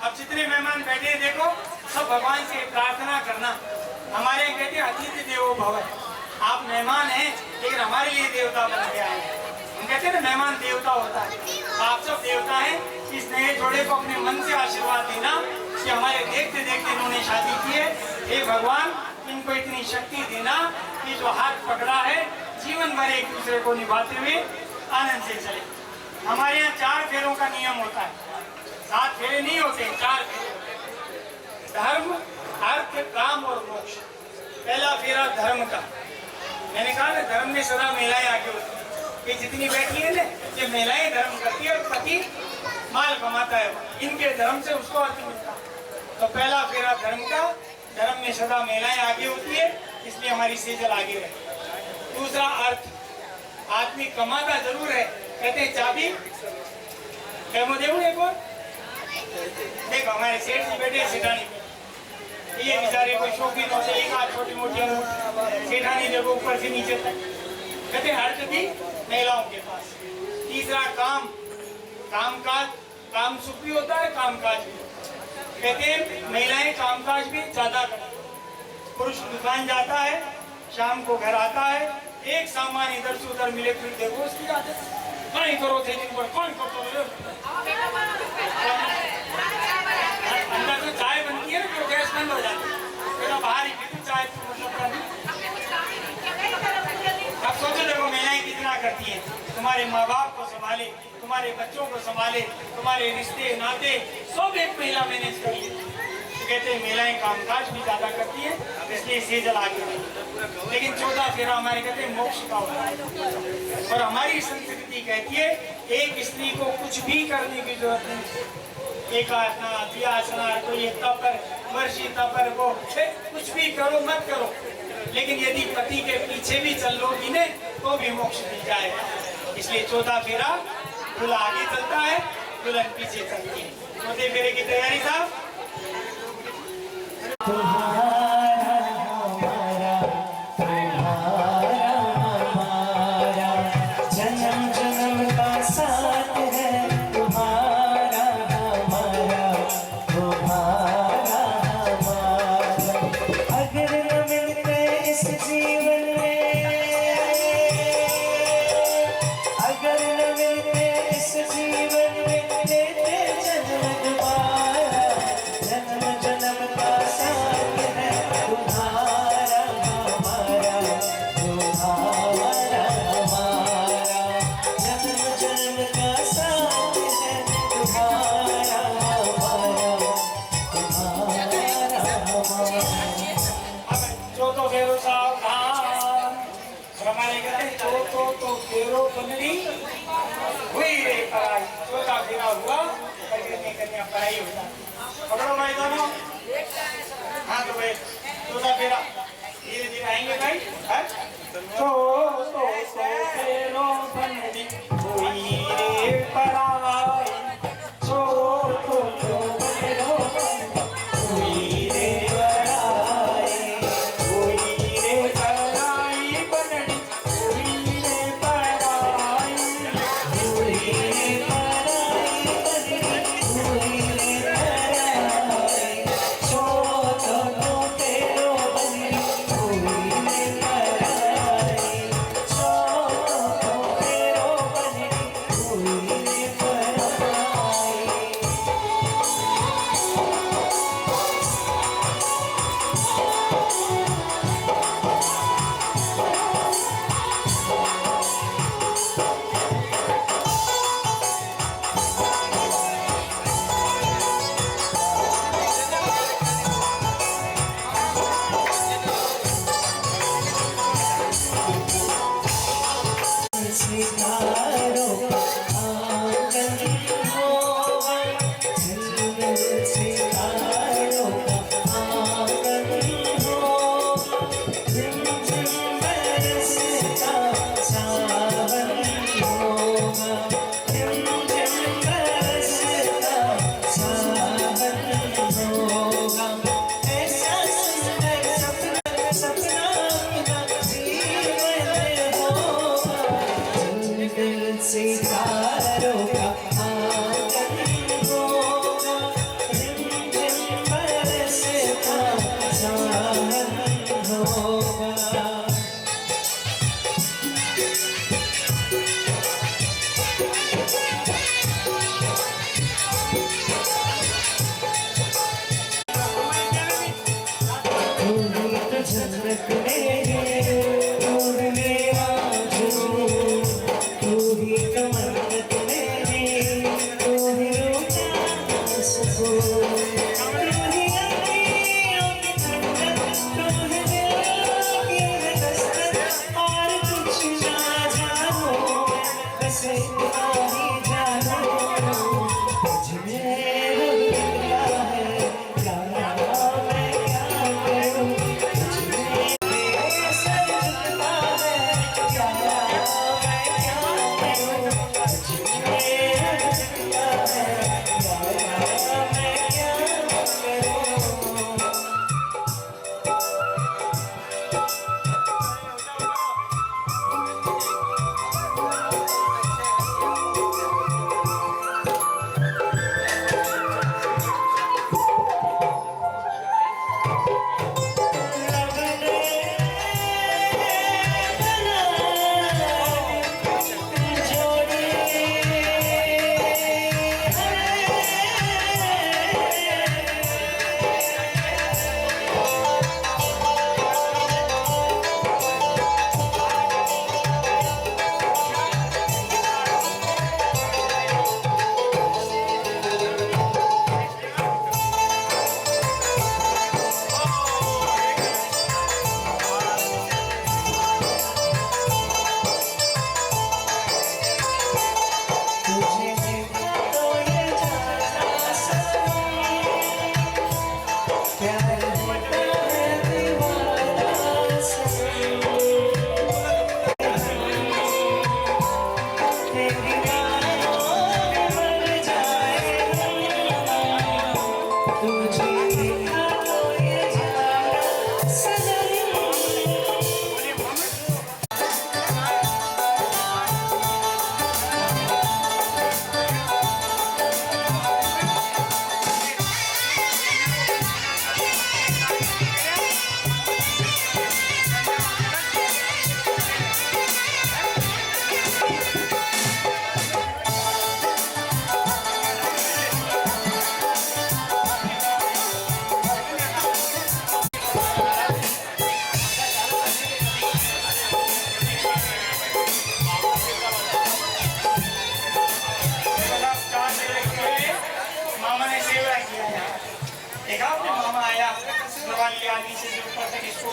अब जितने मेहमान बैठे हैं देखो, सब भगवान से प्रार्थना करना। हमारे कहते हैं अतिथि देवो भव, आप मेहमान हैं लेकिन हमारे लिए देवता बन गया है। हम कहते हैं ना, मेहमान देवता होता है, आप सब देवता हैं। इस नए जोड़े को अपने मन से आशीर्वाद देना कि हमारे देखते देखते इन्होंने शादी की है। हे भगवान, इनको इतनी शक्ति देना कि जो हाथ पकड़ा है जीवन भर एक दूसरे को निभाते हुए आनंद से चले। हमारे यहाँ 4 फेरों का नियम होता है, 7 फेरे नहीं होते, 4 फेरे। धर्म, अर्थ, काम और मोक्ष। पहला फेरा धर्म का। मैंने कहा ना, धर्म में सदा महिलाएं आगे होती है। ये जितनी बैठी है ना, ये महिलाएं धर्म करती है और पति माल कमाता है, इनके धर्म से उसको अर्थ मिलता है। तो पहला फेरा धर्म का, धर्म में सदा महिलाएं आगे होती है, इसलिए हमारी सेजल आगे है। दूसरा अर्थ, आदमी कमाता जरूर है, कहते हैं चाबी कैमो देव एक और देखो, हमारे सेठ जी बैठे सिटानी पे, ये बेचारे कोई शौकीन होते, एक आध छोटी मोटी सेठानी देखो ऊपर से नीचे तक, कहते हर गति महिलाओं के पास। तीसरा काम, कामकाज, काम सुख भी होता है, कामकाज भी। कहते हैं महिलाएं कामकाज भी ज्यादा करती हैं। पुरुष दुकान जाता है, शाम को घर आता है, एक सामान इधर से उधर मिले फिर देखो उसकी आदत, कहीं करो थे दिन पर कौन करते, अंदर तो चाय बनती है ना, तो गैस बंद हो जाती है, फिर बाहर ही फिर चाय। अब सोचो देखो महिलाएं कितना करती हैं, तुम्हारे माँ बाप को संभाले, तुम्हारे बच्चों को संभाले, तुम्हारे रिश्ते नाते सब एक महिला मैनेज कर लेती है। तो कहते हैं महिलाएं कामकाज भी ज्यादा करती है, इसलिए सेजल आगे नहीं। लेकिन 14 फेरा हमारे कहते हैं मोक्ष का होता है, और हमारी संस्कृति कहती है एक स्त्री को कुछ भी करने की जरूरत नहीं। एक आसना, दियासना, कोई तपर, वर्षी तपर, वो कुछ भी करो मत करो, लेकिन यदि पति के पीछे भी चल लोगी ने तो भी मोक्ष मिल जाएगा। इसलिए 14 फेरा दूल्हा आगे चलता है, दुल्हन पीछे चलती है। 14 फेरे की तैयारी साहब। जन्म जन्म का साथ है तुम्हारा हमारा, तुम्हारा हमारा। अगर न मिलते इस जीवन में, अगर न मिलते इस जीवन में, लेते जन्म दोबारा। जन्म जन्म का साथ है तुम्हारा हमारा, तुम्हारा हमारा। जन्म जन्म का साथ है तुम्हारा हमारा, तुम्हारा हमारा। चौथो फेरो सावधान, हमारे कहते हैं तो फेरो बननी हुई रे पढ़ाई। 14 फेरा हुआ, करने कन्या पढ़ाई होता। पकड़ो भाई दोनों, हाँ तो भाई 14 फेरा धीरे धीरे आएंगे भाई। तो फेरो बननी हुई रे पढ़ाई, तो फेरो हुई रे पढ़ाई, हुई रे पढ़ाई बननी, हुई रे पढ़ाई, हुई रे पढ़ाई बननी, हुई रे पढ़ाई। चौथो फेरो बननी, हुई रे पढ़ाई।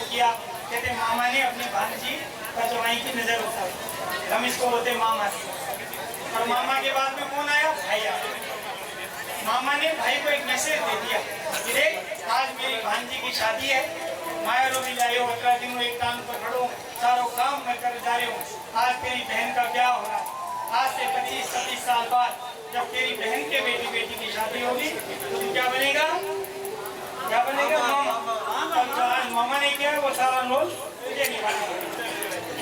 किया, कहते मामा ने अपनी भांजी का जवाई की नजर उतारी। हम इसको बोलते मामा से। और मामा के बाद में कौन आया? भाई आया। मामा ने भाई को एक मैसेज दे दिया कि देख आज मेरी भांजी की शादी है, माया भी लाए हो, 18 दिन एक काम पर खड़ो, सारों काम मैं कर जा रही हूँ। आज तेरी बहन का ब्याह हो रहा है। आज से 25-27 साल बाद जब तेरी बहन के बेटी की शादी होगी तो तू क्या बनेगा? क्या बनेगा? मामा। तो आज मामा ने किया वो सारा रोल तुझे निभाना,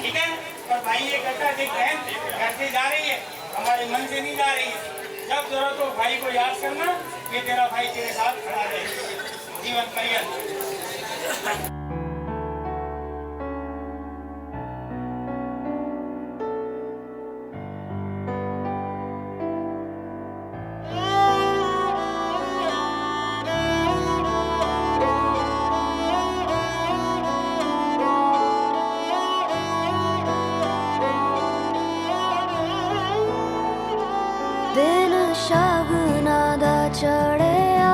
ठीक है? और भाई ये कहता है देख बहन घर से जा रही है, हमारे मन से नहीं जा रही है। जब जरूरत हो भाई को याद करना, ये तेरा भाई तेरे साथ खड़ा रहेगा जीवन पर्यंत। दिन शगुना दा चढ़िया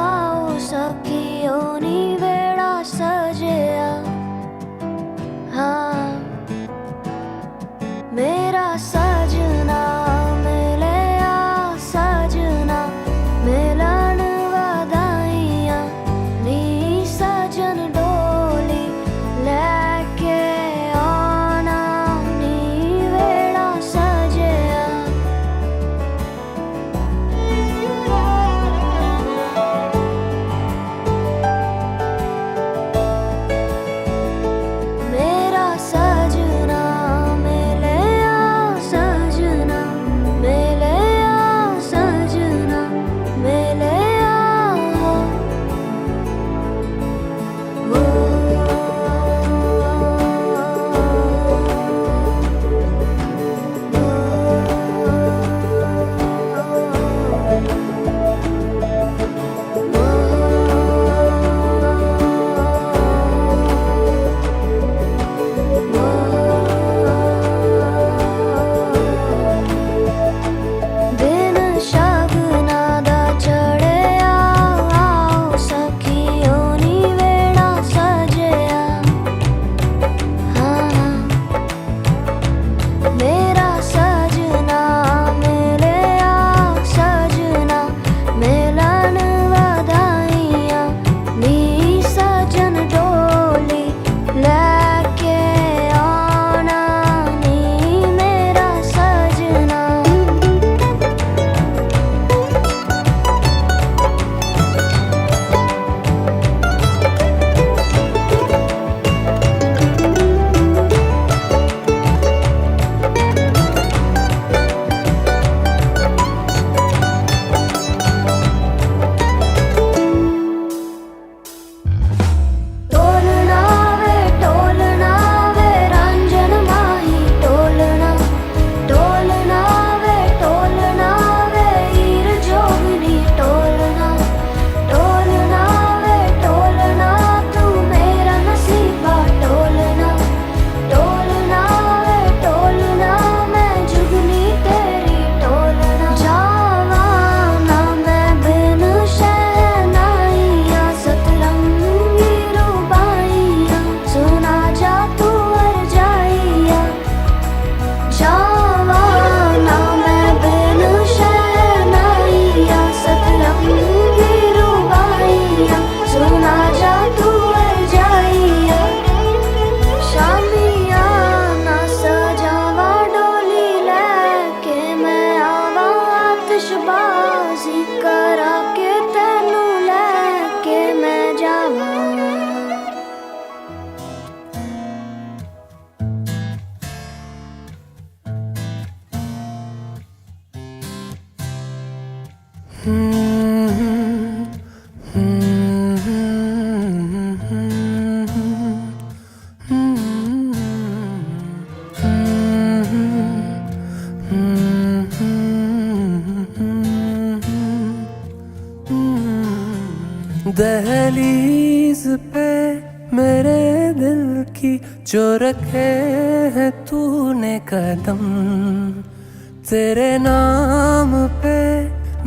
आओ सखियों नी वेड़ा सजिया। हाँ मेरा सजना मिलिया सजना मिलन वधाइयां नी सजन डोली लेके आना नी वेड़ा सजिया। मेरा सजना मिलिया सजना मिलिया सजना मिलिया। दिन शगुना दा चढ़िया आओ सखियों नी वेड़ा सजिया। हाँ मेरा सजना मिलिया सजना मिलन वधाइयां नी सजन डोली लेके आना नी मेरा सजना। टोलना वे रंजन माही टोलना वे हीर जोगनी टोलना वे टोलना तू मेरा नसीबा टोलना वे टोलना मैं जुगनी तेरी टोलना। जावा ना मैं बिन शहनाइया सतरंगी रूबाइया सुना जा तू अर जाइया। जावा ना मैं बिन शहनाइया सतरंगी रूबाइया सुना जा तू अर जाइया। शामिया ना सजावा डोली लेके मैं आवा आतिशबाजी करा के तेनू लेके मैं जावा। दहलीज पे मेरे दिल की जो रखे हैं तूने कदम, तेरे नाम पे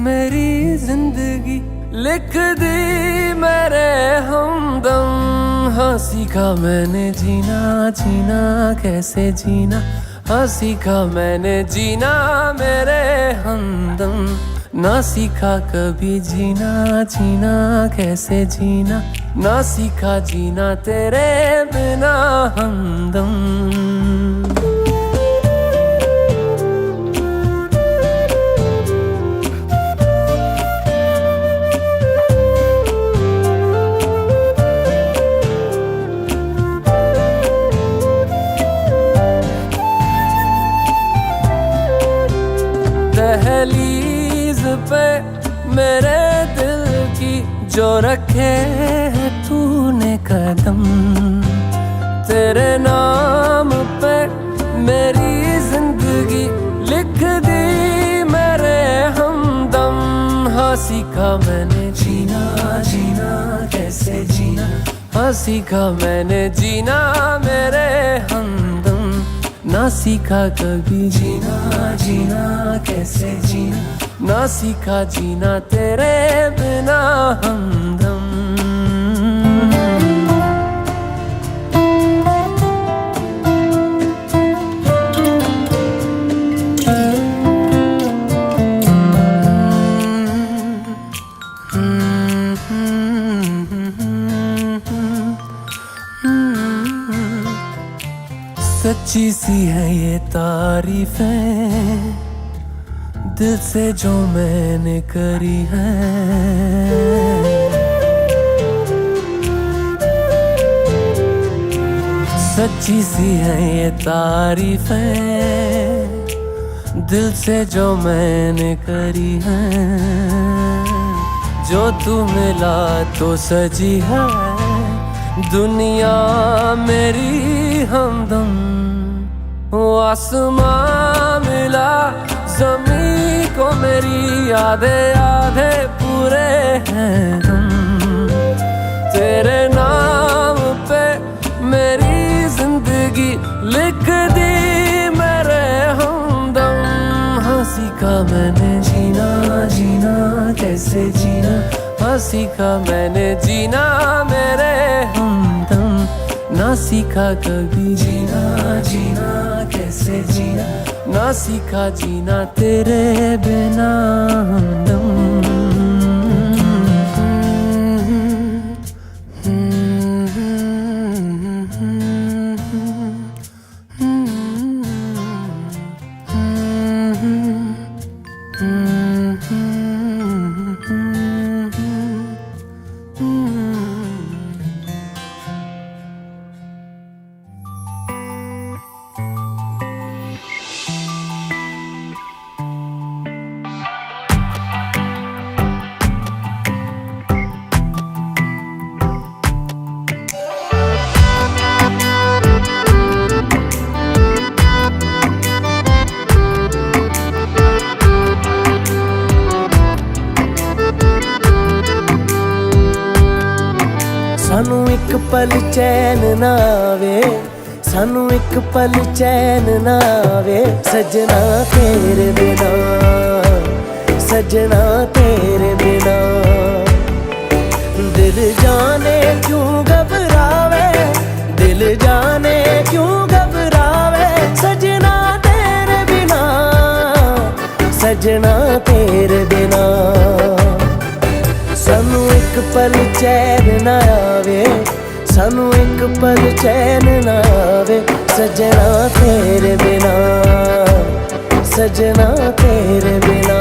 मेरी जिंदगी लिख दी मेरे हमदम। हाँ सीखा मैंने जीना, जीना कैसे जीना। हाँ सीखा मैंने जीना मेरे हमदम। ना सीखा कभी जीना, जीना कैसे जीना। ना सीखा जीना तेरे बिना हमदम। दहलीज पे मेरे दिल की जो रखे है तूने कदम। तेरे नाम पे मेरी जिंदगी लिख दी मेरे हमदम। हाँ सीखा मैंने जीना, जीना कैसे जीना। हाँ सीखा मैंने जीना मेरे हमदम। ना सीखा कभी जीना, जीना कैसे जीना। ना सीखा जीना तेरे बिना हमदम। सच्ची सी है ये तारीफें दिल से जो मैंने करी है। सच्ची सी है ये तारीफें दिल से जो मैंने करी है। जो तू मिला तो सजी है दुनिया मेरी हमदम। वो आसमां मिला ज़मीं को मेरी आधे आधे पूरे हैं हम। तेरे नाम पे मेरी जिंदगी लिख दी मेरे हमदम। हाँ सीखा मैंने जीना, जीना कैसे जीना। हाँ सीखा मैंने जीना मेरे हमदम। ना सीखा कभी जीना, जीना कैसे जीना। ना सीखा जीना तेरे बिना हमदम। सानू एक पल चैन ना आवे, सानू एक पल चैन ना आवे। सजना तेरे बिना, सजना तेरे बिना। दिल जाने क्यों घबरावे, दिल जाने क्यों घबरावे। सजना तेरे बिना, सजना तेरे बिना। सानू एक पल चैन ना आवे, सानू एक पल चैन ना आवे। सजना तेरे बिना, सजना तेरे बिना।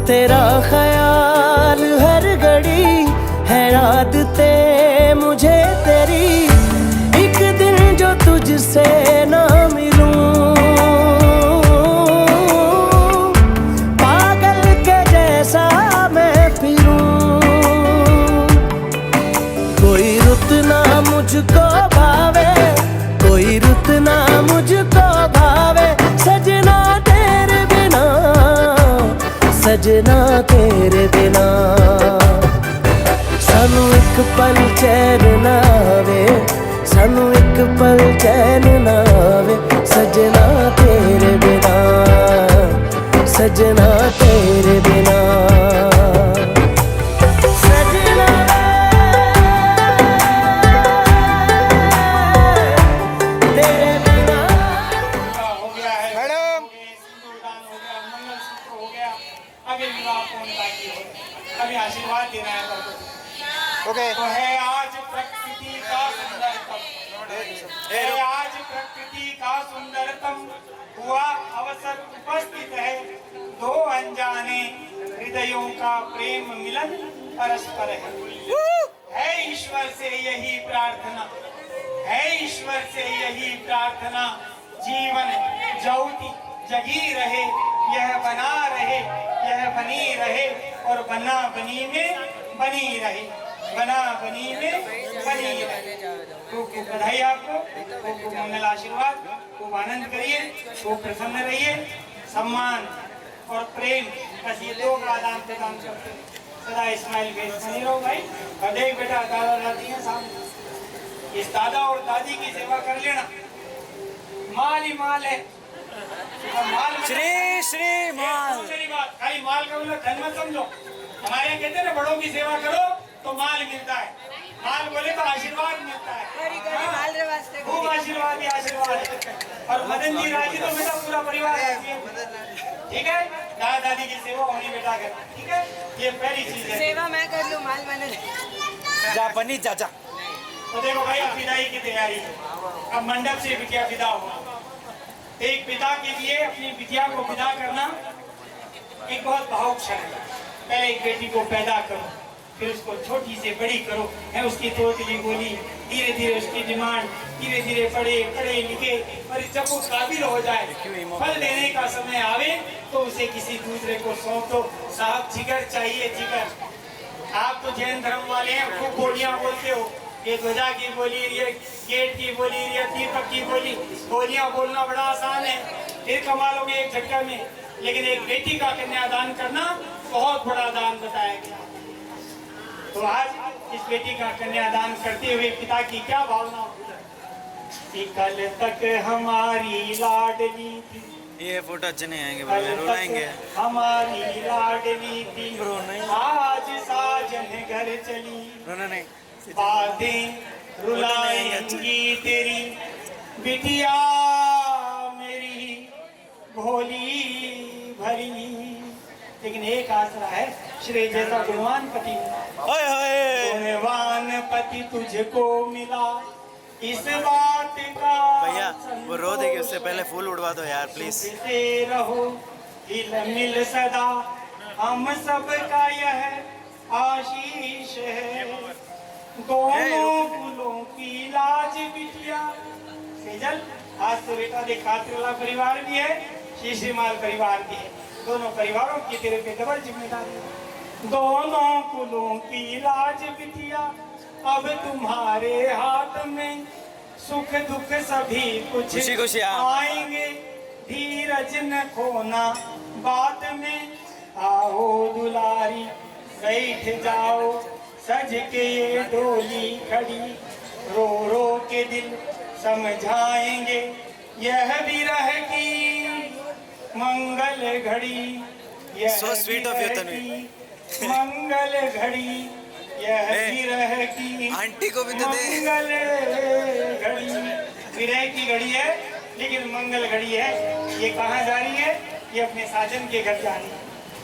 तेरा ख्याल हर घड़ी है आदते मुझे तेरी। एक दिन जो तुझसे ना मिलूं, पागल के जैसा मैं फिरूं। कोई रुत ना मुझको भावे, कोई रुत ना मुझको भावे। सजना तेरे बिना, सजना तेरे बिना। सानू एक पल चैन ना आवे, सानू एक पल चैन सजना तेरे बिना सजना तेरे बिना। हो गया है मैडम, सिंदूरदान हो गया, मंगलसूत्र हो गया, अभी विवाह कौन बाकी हो, अभी आशीर्वाद देना है सबको। ओके, तो है आज प्रकृति का सुंदरतम, है आज प्रकृति का सुंदरतम, हुआ अवसर उपस्थित है, दो अनजाने हृदयों का प्रेम मिलन परस्पर है ईश्वर से यही प्रार्थना, है ईश्वर से यही प्रार्थना, जीवन ज्योति जगी रहे, यह बना रहे, यह बनी रहे, और बना बनी में बनी रहे, बना बनी में बनी रहे। खूब खूब बधाई आपको, खूब खूब मंगल आशीर्वाद, खूब आनंद करिए, खूब प्रसन्न रहिए, सम्मान और प्रेम बस ये दो का आदान प्रदान करते हैं। सदा इस्माइल फेस बनी रहो भाई। और देख बेटा, दादा दादी है सामने, इस दादा और दादी की सेवा कर लेना, माल ही माल है। माल श्री श्री माल। दूसरी बात, खाली माल का मतलब धन मत समझो। हमारे यहाँ कहते हैं ना, बड़ों की सेवा करो तो माल मिलता है, माल बोले तो आशीर्वाद मिलता है, खूब आशीर्वाद ही आशीर्वाद है। और मदन जी राजी तो बेटा पूरा परिवार राजी है, ठीक है। दादा दादी की सेवा होनी बेटा कर, ठीक है, ये पहली चीज है। सेवा मैं कर लूँ, माल मैंने जा बनी जा जा। तो देखो भाई, अब विदाई की तैयारी है, अब मंडप से बिटिया विदा होगा। एक पिता के लिए अपनी बिटिया को विदा करना एक बहुत भावुक क्षण है। पहले एक बेटी को पैदा करो, फिर उसको छोटी से बड़ी करो, है उसकी तोतली बोली, धीरे धीरे उसकी डिमांड, धीरे धीरे पढ़े पढ़े लिखे, और जब वो काबिल हो जाए, फल देने का समय आवे, तो उसे किसी दूसरे को सौंप दो। साहब जिगर चाहिए, जिगर। आप तो जैन धर्म वाले हैं, खूब बोलियां बोलते हो, ये ध्वजा की बोली, ये गेट की बोली, ये दीपक की बोली, बोलियां बोलना बड़ा आसान है, फिर कमा लोगे एक झटका में। लेकिन एक बेटी का कन्यादान करना बहुत बड़ा दान बताया गया। तो आज इस बेटी का कन्यादान करते हुए पिता की क्या भावना होगी? कल तक हमारी लाडली थी, ये फोटो अच्छे नहीं आएंगे, कल रुलाएंगे। तक हमारी लाडली थी, आज साजन घर चली, रोना नहीं, बातें रुलाएंगी तेरी बिटिया मेरी भोली भरी। लेकिन एक आसरा है, श्री जैसा गुणवान पति, गुणवान पति तुझको मिला, इस बात का भैया वो रो देगी, उससे पहले फूल उड़वा दो यार प्लीज। से रहो हिल मिल सदा, हम सब का यह आशीष है, दोनों फूलों की लाज बिटिया। सेजल, आज तो बेटा देख, खातिरला परिवार भी है, शीशीमाल परिवार भी है, दोनों परिवारों की तेरे पे डबल जिम्मेदारी है। दोनों फूलों की लाज बिटिया, अब तुम्हारे हाथ में, सुख दुख सभी कुछ खुशी खुशी आएंगे, धीरज न खोना बात में, आओ दुलारी बैठ जाओ, सज के ये डोली खड़ी, रो रो के दिल समझाएंगे, यह भी रह की मंगल घड़ी, यह So sweet of you, Tanvi. मंगल घड़ी, यह भी रह की आंटी को भी तो दे। मंगल घड़ी, विरह की घड़ी है लेकिन मंगल घड़ी है। ये कहाँ जा रही है? ये अपने साजन के घर जा रही है,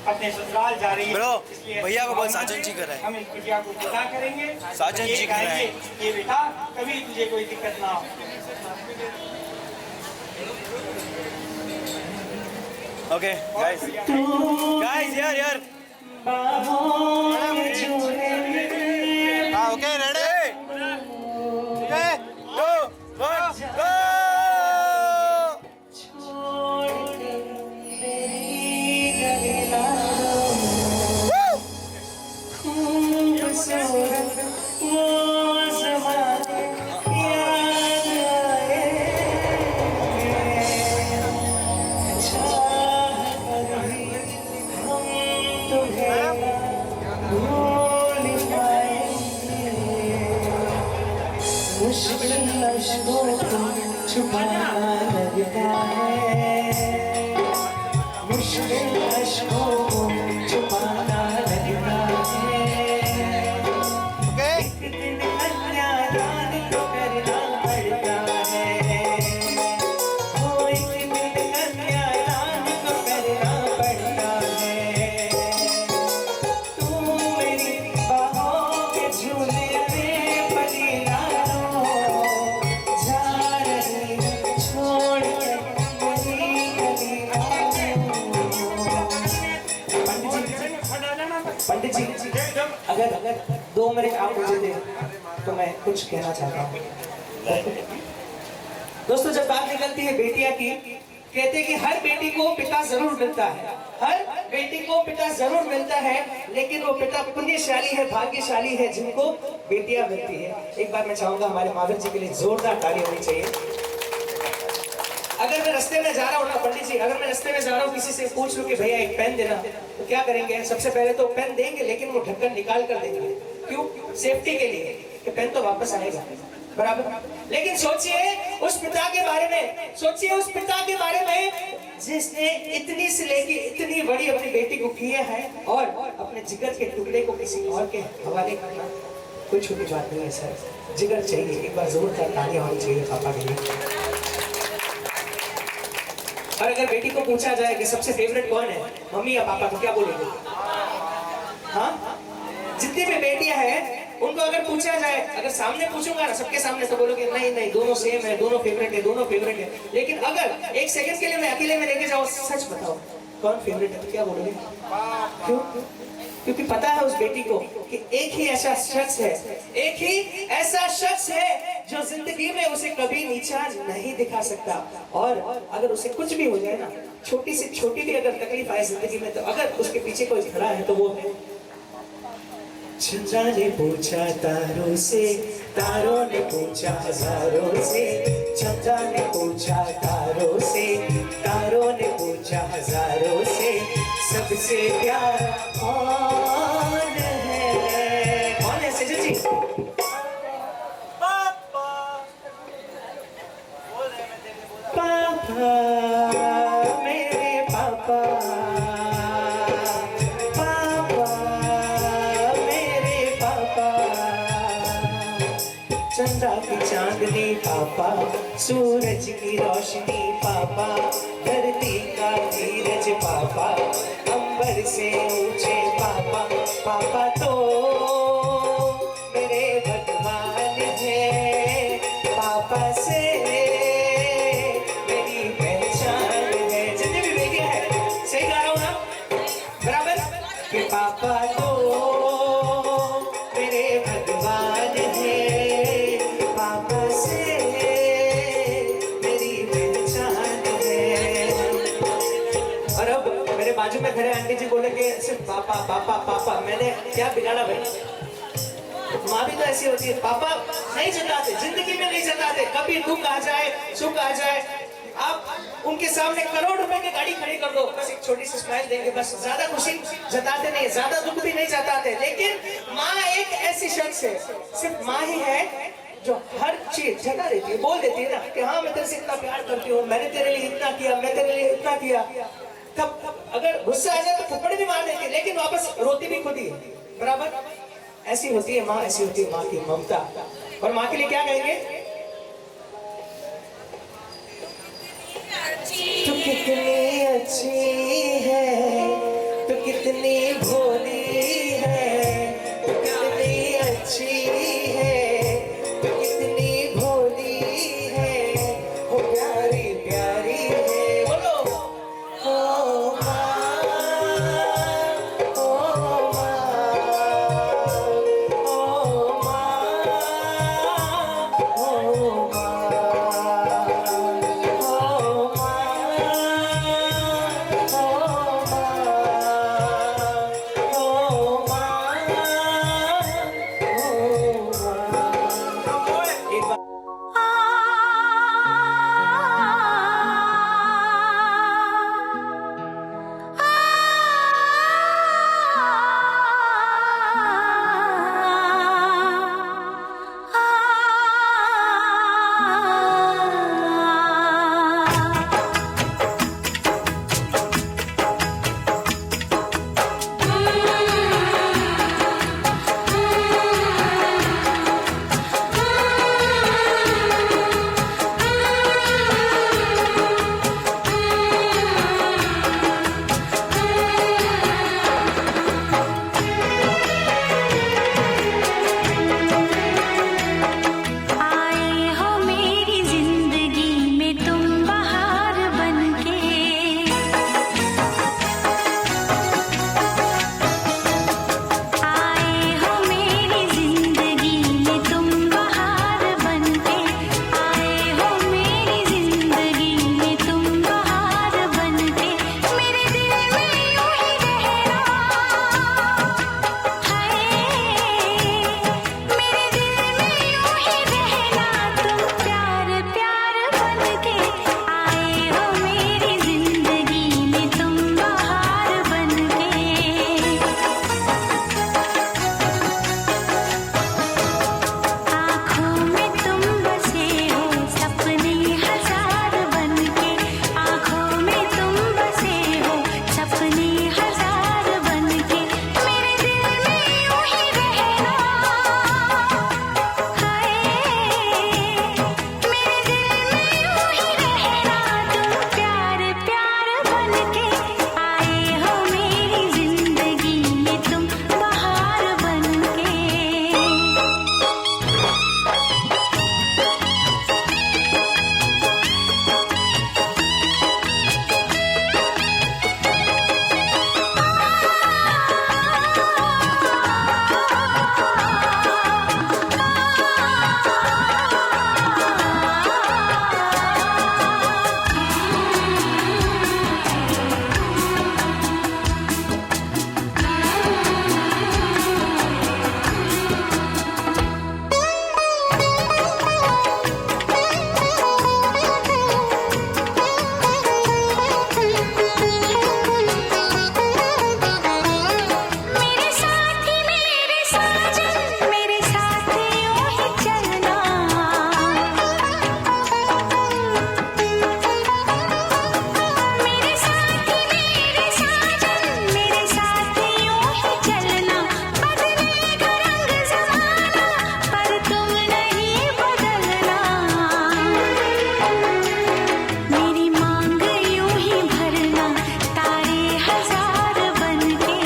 अपने ससुराल जा रही है। ब्रो, इसलिए भैया को बोल साजन जी कर रहा है। हम इस बिटिया को विदा करेंगे, साजन ये जी कर रहा है। कहेंगे, ये बेटा कभी तुझे कोई दिक्कत ना हो। ओके गाइस यार okay ready, go one go. मुश्किल अश्कों को छुपाना लगता है, मुश्किल अश्कों को छुपाना लगता है। एक दिन कन्यादान तो करना पड़ता है, वो एक दिन कन्यादान तो करना पड़ता है। तू मेरी बाहों के झूले में पली लालो, जा रही छोड़ के मेरी गली लालो। पंडित जी अगर 2 मिनट आप मुझे दें तो मैं कुछ कहना चाहता हूँ। दोस्तों, जब बात निकलती है बेटियां की, कहते हैं कि हर बेटी को पिता जरूर मिलता है, हर बेटी को पिता जरूर मिलता है, लेकिन वो पिता पुण्यशाली है, भाग्यशाली है जिनको बेटियां मिलती है। एक बार मैं चाहूंगा हमारे माधव जी के लिए जोरदार ताली होनी चाहिए। अगर मैं रास्ते में जा रहा हूँ ना पंडित जी, अगर मैं रास्ते में जा रहा हूँ, किसी से पूछ लूं कि भैया एक पेन देना, तो क्या करेंगे? सबसे पहले तो पेन देंगे, लेकिन वो ढक्कन निकाल कर देंगे। क्यों? सेफ्टी के लिए, कि पेन तो वापस आएगा, बराबर। लेकिन सोचिए उस पिता के बारे में, सोचिए उस पिता के बारे में जिसने इतनी से लेके इतनी बड़ी अपनी बेटी को किया है, और अपने जिगर के टुकड़े को किसी और के हवाले करना कोई छोटी बात नहीं है सर। जिगर चाहिए, एक बार जरूर तालियां होनी चाहिए पापा के लिए। और अगर बेटी को पूछा जाए कि सबसे फेवरेट कौन है, मम्मी या पापा, तो क्या बोलेंगे? हाँ, जितनी भी बेटियां हैं उनको अगर पूछा जाए, अगर सामने पूछूंगा ना सबके सामने, तो बोलोगे नहीं नहीं दोनों सेम है, दोनों फेवरेट है, दोनों फेवरेट है। लेकिन अगर एक सेकंड के लिए मैं अकेले में लेके जाऊं, सच बताओ कौन फेवरेट है, तो क्या बोलोगे? क्यों? क्योंकि पता है उस बेटी को कि एक ही ऐसा शख्स है, एक ही ऐसा शख्स है जो जिंदगी में उसे कभी नीचा नहीं दिखा सकता। और अगर उसे कुछ भी हो जाए ना, छोटी से छोटी भी अगर तकलीफ आए जिंदगी में, तो अगर उसके पीछे कोई खड़ा है तो वो है चंद्रा ने पूछा तारों से, तारों ने पूछा हजारों से, चंद्रा ने पूछा तारों से, तारों ने पूछा हजारों से, सबसे प्यारा कौन है? कौन है सजन जी? पापा मेरे पापा, चंद्रा की चांदनी पापा, सूरज की रोशनी पापा, धरती का धीरज पापा, अंबर से ऊंचे पापा, पापा तो मेरे भगवान है, पापा से मेरी पहचान है। जितनी भी बेटियां हैं, सही गा रहा हूँ ना, बराबर? कि पापा तो मेरे भगवान है, पापा से मेरी पहचान है। और अब मेरे बाजू में खड़े आंटी जी बोलेंगे सिर्फ पापा पापा पापा, मैंने क्या बिगाड़ा भाई? माँ भी तो ऐसी होती है, पापा नहीं जताते, जिंदगी में नहीं जताते। कभी दुख आ जाए, सुख आ जाए, आप उनके सामने करोड़ रुपए की गाड़ी खड़ी कर दो, बस एक छोटी सी स्माइल देंगे, बस। ज्यादा खुशी जताते नहीं, ज्यादा दुख भी नहीं जताते। लेकिन माँ एक ऐसी शख्स है, सिर्फ माँ ही है जो हर चीज जता देती है, बोल देती है ना कि हाँ मैं तेरे से इतना प्यार करती हूँ, मैंने तेरे लिए इतना किया, मैं तेरे लिए इतना किया। तब अगर गुस्सा आ जाए तो थप्पड़ भी मार देती है, लेकिन वापस रोती भी खुद ही है, बराबर? ऐसी होती है माँ, ऐसी होती है माँ की ममता। और माँ के लिए क्या कहेंगे? तू कितनी अच्छी है, तू कितनी भोली है, तू कितनी अच्छी है, तू कितनी भोली है, वो प्यारी प्यारी है। बोलो ओ माँ, ओ माँ, ओ माँ, ओ माँ, ओ साजन मेरे साथ यूं ही चलना। मेरे साजन मेरे साथ यूं ही चलना। बदलेगा रंग ज़माना पर तुम नहीं बदलना। मेरी मांग यूं ही भरना तारे हजार बनके।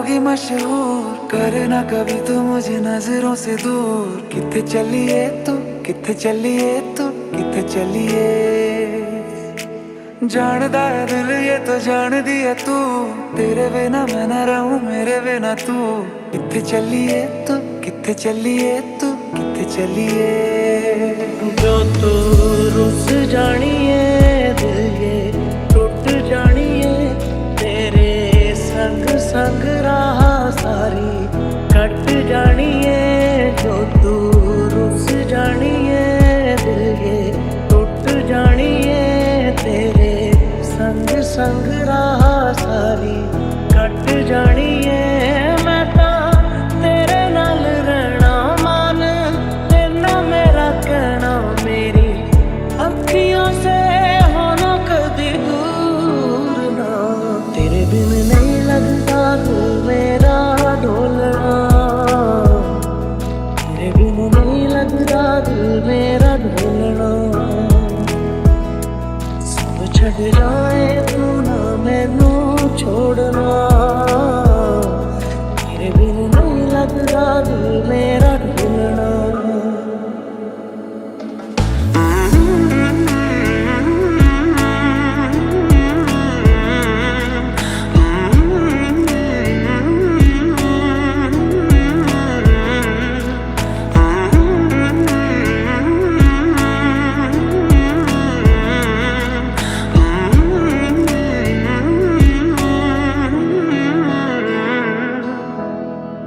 होगी मशहूर, करे ना कभी तो मुझे नजरों से दूर। किथे चलिए तू, किथे चलिए तू, किथे चलिए। जानदा है दिल ये तो जान दिया तू, तेरे बिना मैं ना रहूं मेरे बिना तू। किथे चलिए तू, किथे चलिए तू, किथे चलिए। जो तू रुस जानिए दिल ये टूट जानिए, तेरे संग संग राह सारी कट जानिए। जो तू रुस जानिए दिल ये टूट जानिए, तेरे संग संग राह सारी कट जानिए। मैं तां तेरे नाल रहना मान, तेना मेरा कहना मेरी अखियों से होना कदी दूर ना। तेरे बिन नहीं लगता दिल मेरा ढोलना, तेरे बिन नहीं लगता दिल मेरा ढोलना। सब छड़ जाए तू ना मैनू छोड़ना, तेरे बिन नहीं लगता दिल मेरा ढोलना।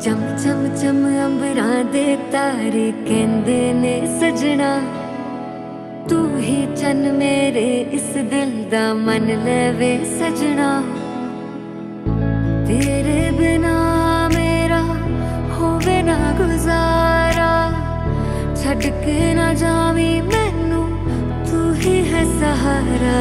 चम चम चम अंबरां दे तारे कहंदे ने सजना, तू ही चन मेरे इस दिल दा मन लेवे सजना। तेरे बिना मेरा होवे ना गुजारा, छड़ के ना जावी मैनू तू ही है सहारा।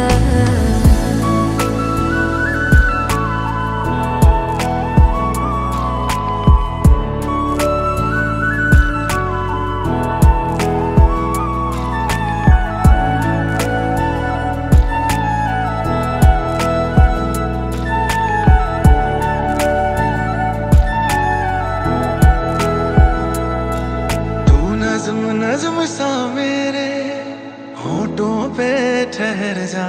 नज़्म नज़्म सा मेरे होठों पे ठहर जा,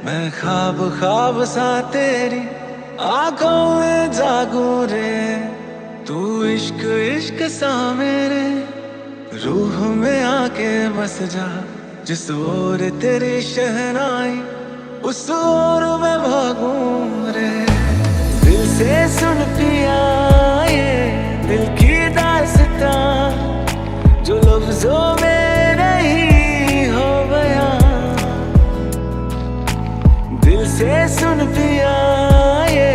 मैं ख्वाब ख्वाब सा तेरी आंखों में जागूं रे। तू इश्क इश्क सा मेरे रूह में आके बस जा, जिस ओर तेरी शहनाई उस ओर मैं भागूं रे। दिल से सुन पिया ये दिल की दास्तां, जो लफ्जों में नहीं हो गया। दिल से सुन पिया ये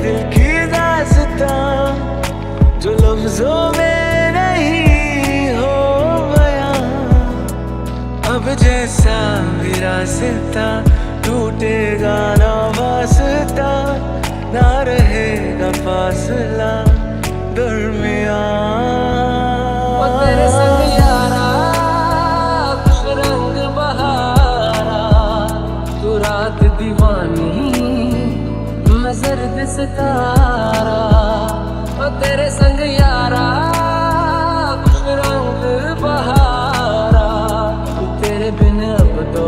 दिल की दास्तां, जो लफ्जों में नहीं हो गया। अब जैसा भी रास्ता टूटेगा ना वास्ता, ना रहेगा फासला दरमियां। तेरे संग यारा कुछ रंग बहारा, तू रात दीवानी मैं जर्द सितारा। ओ तेरे संग यारा कुछ रंग बहारा, तेरे बिन अब तो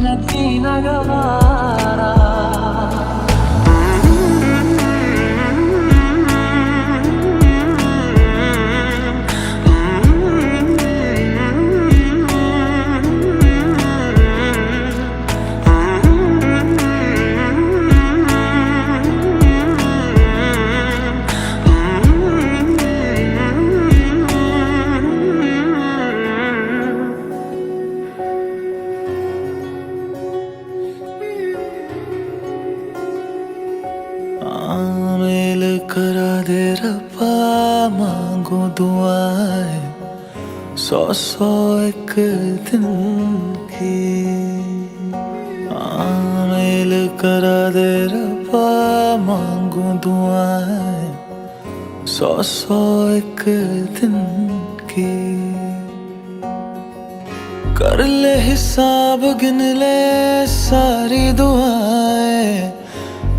न जीना गवारा। मेल करा दे रब्बा मांगो दुआएं, 100 एक दिन की। मेल करा दे रब्बा मांगो दुआएं, 100 एक दिन की। कर ले हिसाब गिन ले सारी दुआएं,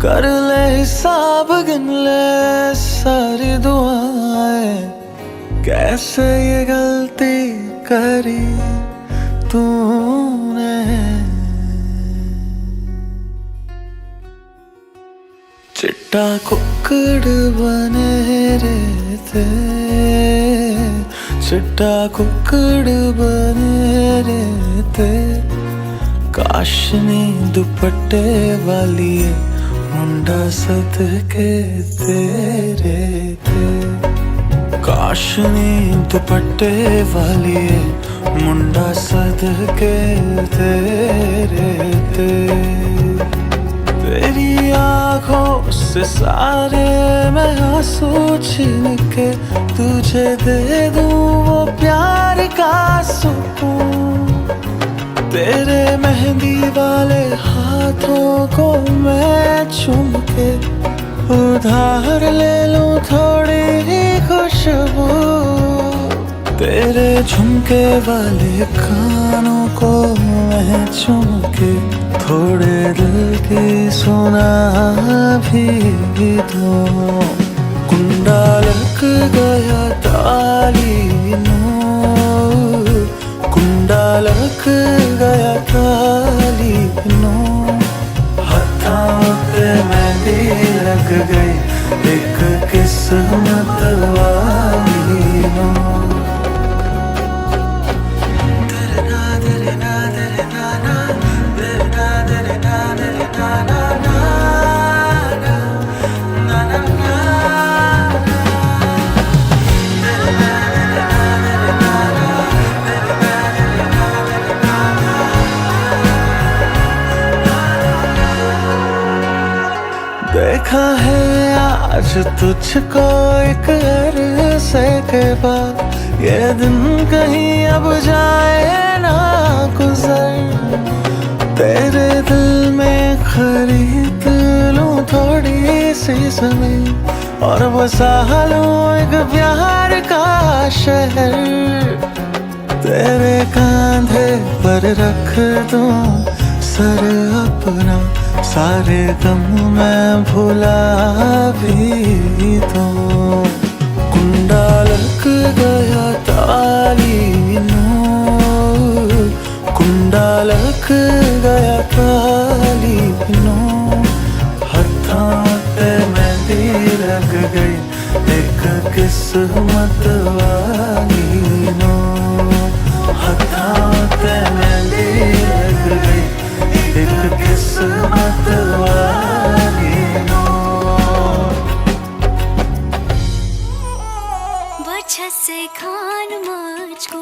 कर ले हिसाब, गिन ले सारी दुआएं, कैसे ये गलती करी तूने। चिट्टा कुक्कड़ बने रहते, चिट्टा कुक्कड़ बने रहते, काशनी दुपट्टे वाली मुंडा सदके तेरे थे, काशनी दुपट्टे वाली मुंडा सदके तेरे थे। तेरी आँखों से सारे मैं आंसू छीन के तुझे दे दूं वो प्यार का सुकून। तेरे मेहंदी वाले हाथों को मैं चूम के उधार ले लूं थोड़ी ही खुशबू। तेरे झुमके वाले कानों को मैं चूम के थोड़े दिल की सुना भी दूं। कुंडा लग गया ताली नो, कुंडा लग गया ताली नो, हथों पे मेहंदी लग गई एक किस्मत वाली नो। देखा है आज तुझको एक अरसे के बाद, ये दिन कहीं अब जाए ना गुजर। तेरे दिल में खरीद लूं थोड़ी सी ज़मीन और बसा लूं एक प्यार का शहर। तेरे कांधे पर रख दूं सर अपना, सारे गम मैं भुला भी दूं। कुंडा लग गया ताली नो, कुंडा लग गया ताली नो, हथों पे मेहंदी लग गई एक किस्मत वाली नो, हथों पे मेहंदी लग गई एक किस्मत वाली नो। बच्चा से खान मुझको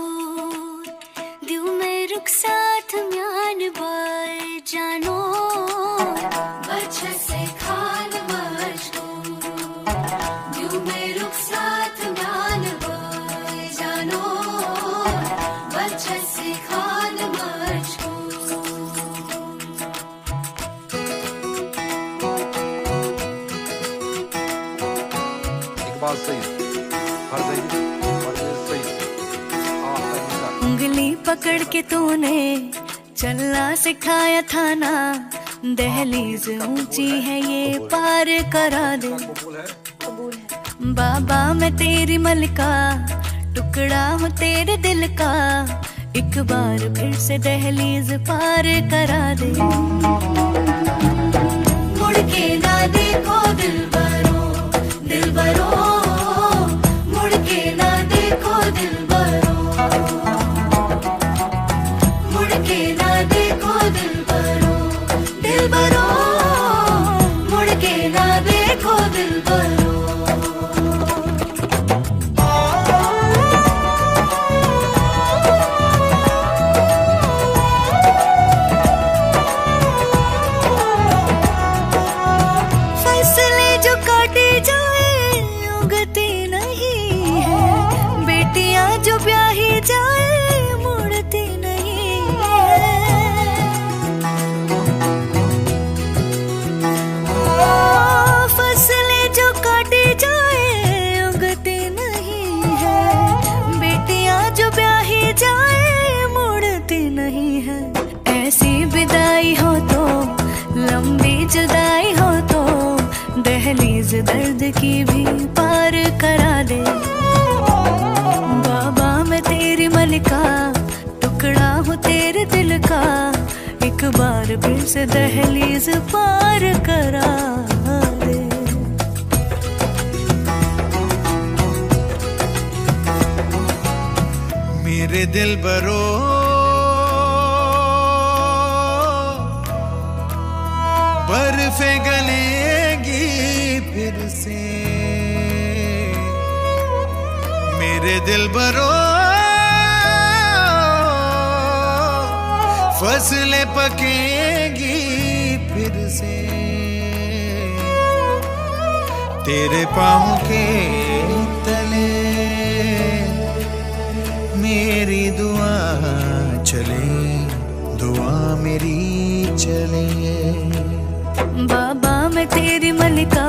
दिल में रुक साथ म्यान बार जानो। बच्चा से खान मुझको दिल में रुक साथ म्यान बार जानो। बच्चा से खान मुझको उंगली पकड़ के तूने चलना सिखाया था ना, दहलीज ऊंची है ये पार करा दे। बाबा मैं तेरी मलका, टुकड़ा हूँ तेरे दिल का, एक बार फिर से दहलीज पार करा दे। मुड़ के ना देखो दिलबरो, दिलबरो, मुड़ के ना देखो दिलबरो, मुड़ के ना देखो दिलबरो, दिलबरो, मुड़ के ना देखो दिलबरो। ऐसी विदाई हो तो, लंबी जुदाई हो तो, जिंदगी भी पार करा दे। बाबा मैं तेरी मलिका, टुकड़ा हूँ तेरे दिल का, एक बार फिर से दहलीज पार करा दे। मेरे दिल बरो बर्फे गलेगी फिर से, मेरे दिल बरो फसलें पकेगी फिर से, तेरे पाँव के तले मेरी दुआ चले, दुआ मेरी चले। बाबा मैं तेरी मलिका,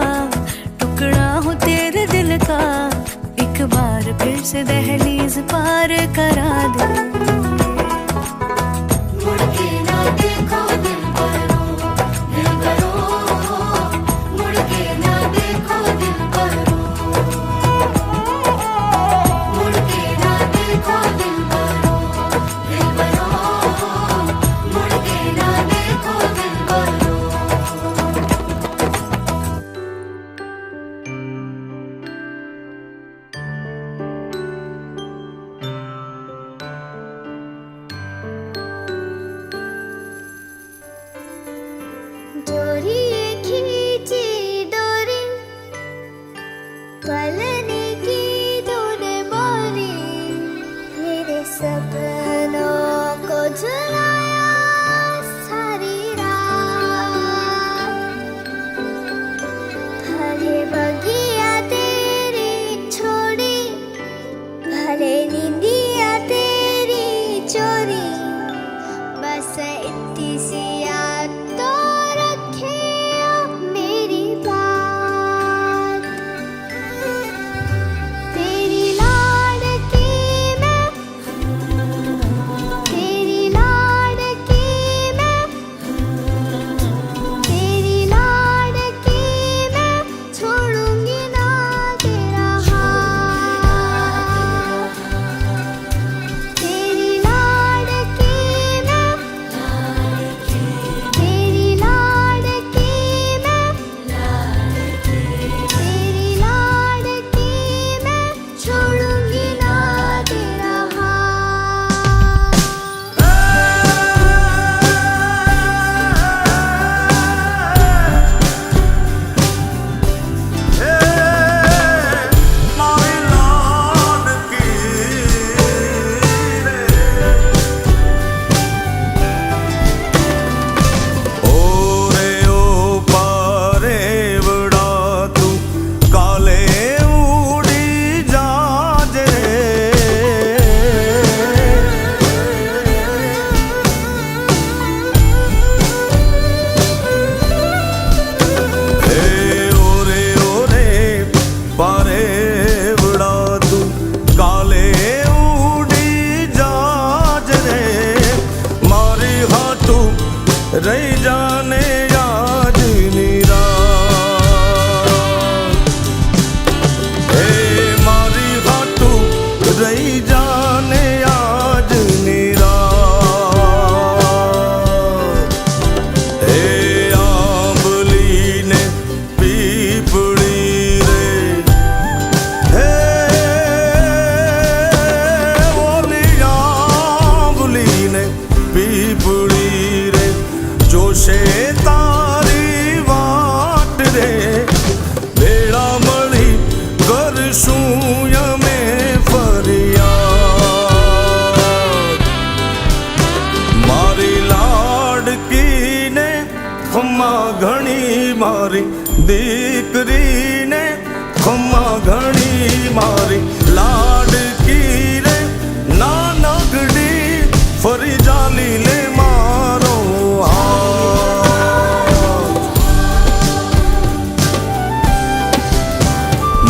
टुकड़ा हूँ तेरे दिल का, एक बार फिर से दहलीज पार करा दे। मुड़ के ना देखो दिल बरो, दिल बरो, मुड़ के ना देखो दिल बरो, मुड़ के ना देखो दिल बरो, दिल बरो, मुड़ के ना देखो दिल बरो। डोरी खींची डोरी, पलने की तूने बोली, मेरे सपनों को झुलाया सारी रात। भले बगिया तेरी छोड़ी, भले नींदिया तेरी चोरी, बस इतनी सी याद तो रखे मेरी बात। तेरी लाडकी मैं, तेरी लाडकी मैं, तेरी लाडकी मैं, छोड़ूंगी ना तेरा हाथ। तेरी लाडकी मैं, तेरी लाडकी मैं, तेरी लाडकी मैं, छोड़ूंगी ना तेरा हाथ। ओरे ओ पारे बड़ा तू काले उड़ी जाजे, ओरे ओरे पारे बड़ा तू काले उड़ी जाजे, मारी हाथू रही जाने आज नीरा, हे मारी हाथू रही जाने आज नीरा। हे आंबली ने पीपड़ी रे, हे ओली आंबली ने पीपड़ी रे, जोशे तारी वाट रे, बेड़ा मળી કરશું યમે ફરિયાદ। મારી લાડકી ને ખમ્મા ઘણી, મારી દીકરી ને ખમ્મા ઘણી, મારી લાડકી રે નાનકડી ફરી જાલી લે મારો હાથ।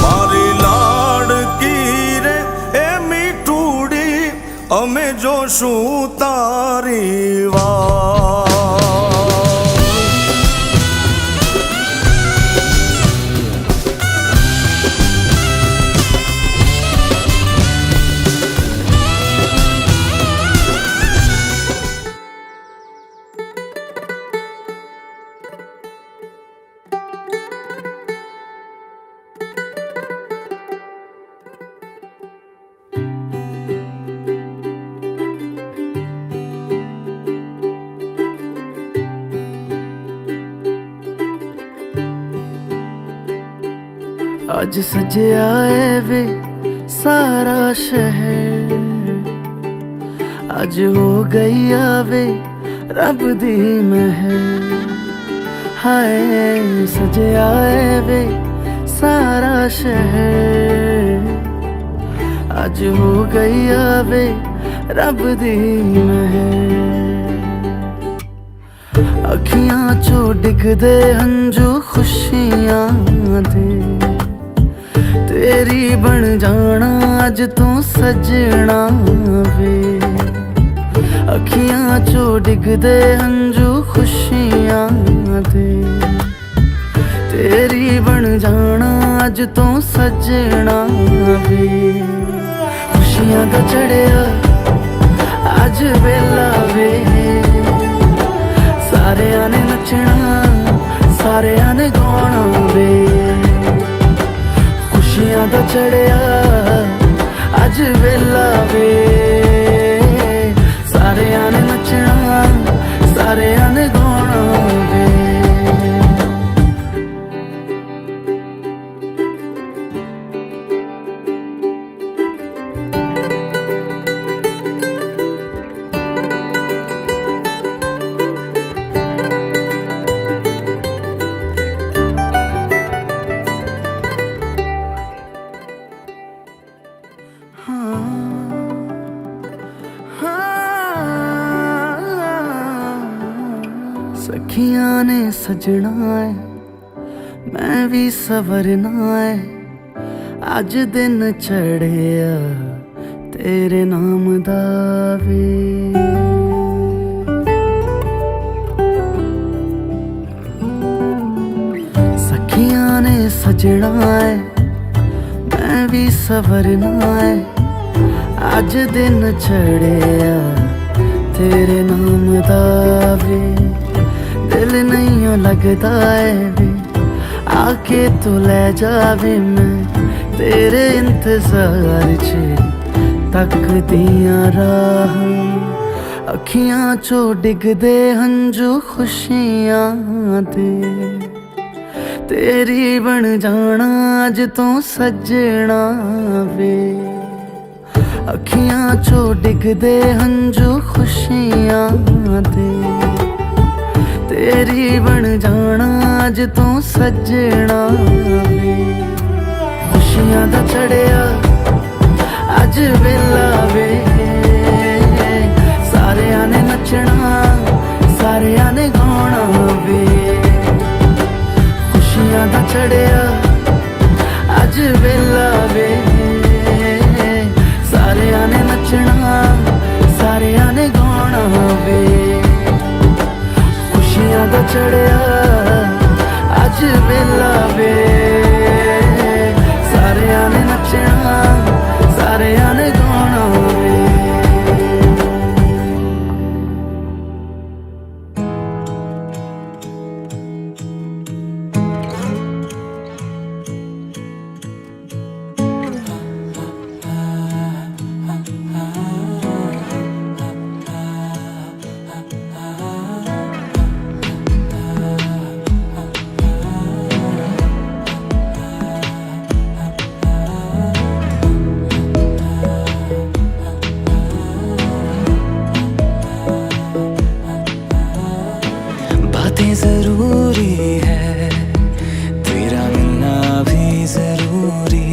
મારી લાડકી રે એ મીઠુડી, અમે જોશું તારી વાત। आज सजया है वे सारा शहर, आज हो गई आवे रब दी महर। हाय सजया है वे सारा शहर, आज हो गई आवे रब दी महर। अखियां चो डिगदे हंजू खुशियां दे, तेरी बन जाना अज तू सजना वे। अखियां चो डिगदे हंजू खुशियां दे, तेरी बन जाना अज तू सजना वे। खुशियां दा चढ़िया अज वेला वे, सारेयां ने नचना सारेयां ने गाना वे। खुशियां दा चढ़िया अज वेला वे, सारेयां ने नचना सारेयां ने गाना वे। सखियां ने सजना है मैं भी सवरना है, अज दिन चढ़िया तेरे नाम दा वे। सखियां ने सजना है मैं भी सवरना है, अज दिन चढ़िया तेरे नाम दा वे। दिल नहीं लगता है वे आके तू ले जावे, मैं तेरे इंतजार च तकदियां राह। अखियां चो डिगदे हंजू खुशियां दे, तेरी बन जाना अज तू सजना वे। अखियां चो डिगदे हंजू खुशियां दे, तेरी बन जाना अज तू सजना वे। खुशियां दा चढ़िया अज वेला वे, सारेयां ने नचना सारेयां ने गाना वे। खुशियां दा चढ़िया अज वेला वे, सारेयां ने नचना सारेयां ने गाना वे। खुशियां दा चढ़िया अज वेला वे, सारेयां ने नचना सारेयां ने गाना वे। जरूरी है तेरा मिलना भी जरूरी,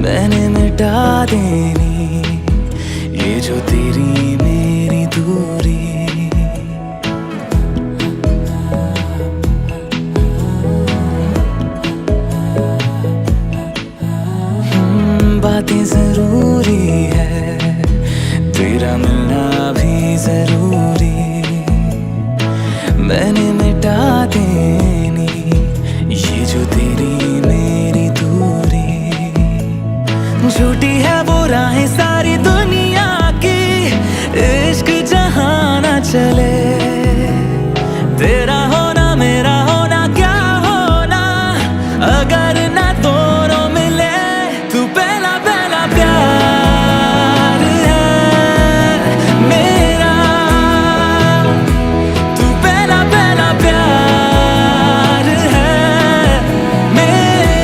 मैंने मिटा देनी ये जो तेरी मेरी दूरी। बातें जरूरी है तेरा मिलना भी जरूरी, मैंने मिटा देनी ये जो तेरी मेरी दूरी। झूठी है वो राहें सारी दुनिया की, इश्क जहां ना चले। तेरा होना मेरा होना क्या होना, अगर ना दोनों मिले। तू पहला पहला प्यार है मेरा, तू पहला पहला प्यार है मेरा।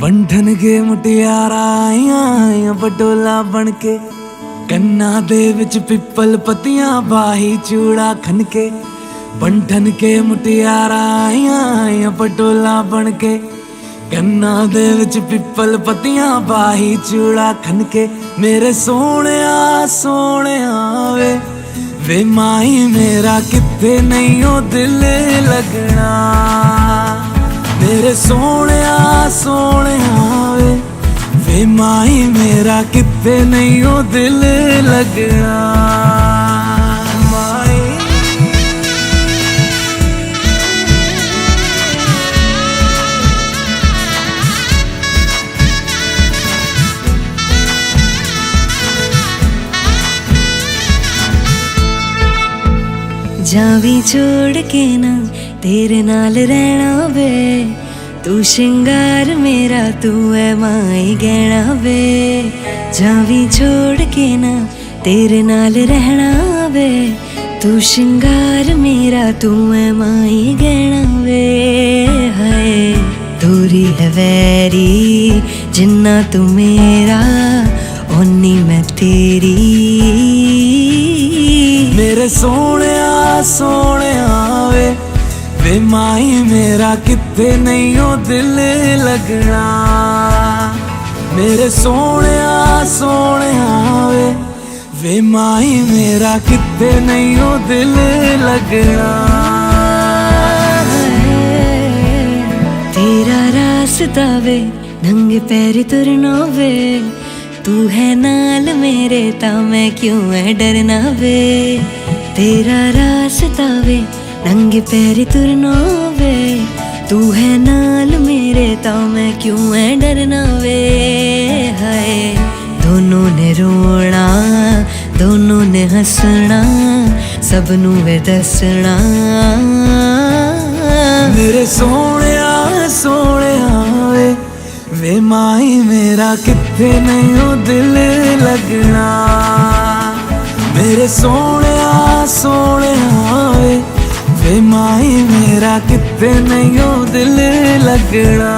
बंधन के मुटियारा आईਆਂ बटोला बन के ਕੰਨਾਂ ਦੇ ਵਿੱਚ ਪਿੱਪਲ ਪੱਤੀਆਂ ਬਾਹੀ ਚੂੜਾ ਖਨ ਕੇ ਬੰਧਨ ਕੇ ਮੁਟਿਆਰਾ ਆਈਆਂ ਪਟੋਲਾ ਬਣ ਕੇ ਕੰਨਾਂ ਦੇ ਵਿੱਚ ਪਿੱਪਲ ਪੱਤੀਆਂ ਬਾਹੀ ਚੂੜਾ ਖਨ ਕੇ ਮੇਰੇ ਸੋਹਣਿਆ ਸੋਹਣਿਆ ਵੇ ਮਾਈ ਮੇਰਾ ਕਿੱਥੇ ਨਹੀਂ ਉਹ ਦਿਲ ਲੱਗਣਾ ਮੇਰੇ ਸੋਹਣਿਆ ਸੋਹਣਿਆ ਵੇ ਮਾਈ ਮੇਰਾ ਕਿੱਥੇ ਨਹੀਂ ਉਹ ਦਿਲ ਲੱਗਣਾ ਮਾਈ जावी छोड़ के ना तेरे नाल रहना वे तू श्रृंगार मेरा तू है माई गहना वे जावी छोड़ के ना तेरे नाल रहना वे तू श्रृंगार मेरा तू है माई गहना वे हाय दूरी है वैरी जिन्ना तू मेरा ओनी मैं तेरी मेरे सोहणिया सोहणिया वे माई मेरा किथे नहीं ओ दिल लगना मेरे सोहणिया सोहणिया वे माई मेरा किथे नहीं ओ दिल लगना तेरा रास्ता वे नंगे पैर तुरना वे तू है नाल मेरे ता मैं क्यों है डरना वे तेरा रास्ता वे नंगे पैर तुरना वे तू है नाल मेरे ता मैं क्यों है डरना वे हाय दोनों ने रोना दोनों ने हंसना सबनू वे दसना मेरे सोहणिया सोहणिया वे माई मेरा किथे नहीं ओ दिल लगना मेरे सोहणिया सोहणिया वे माई मेरा किथे नहीं ओ दिल लगना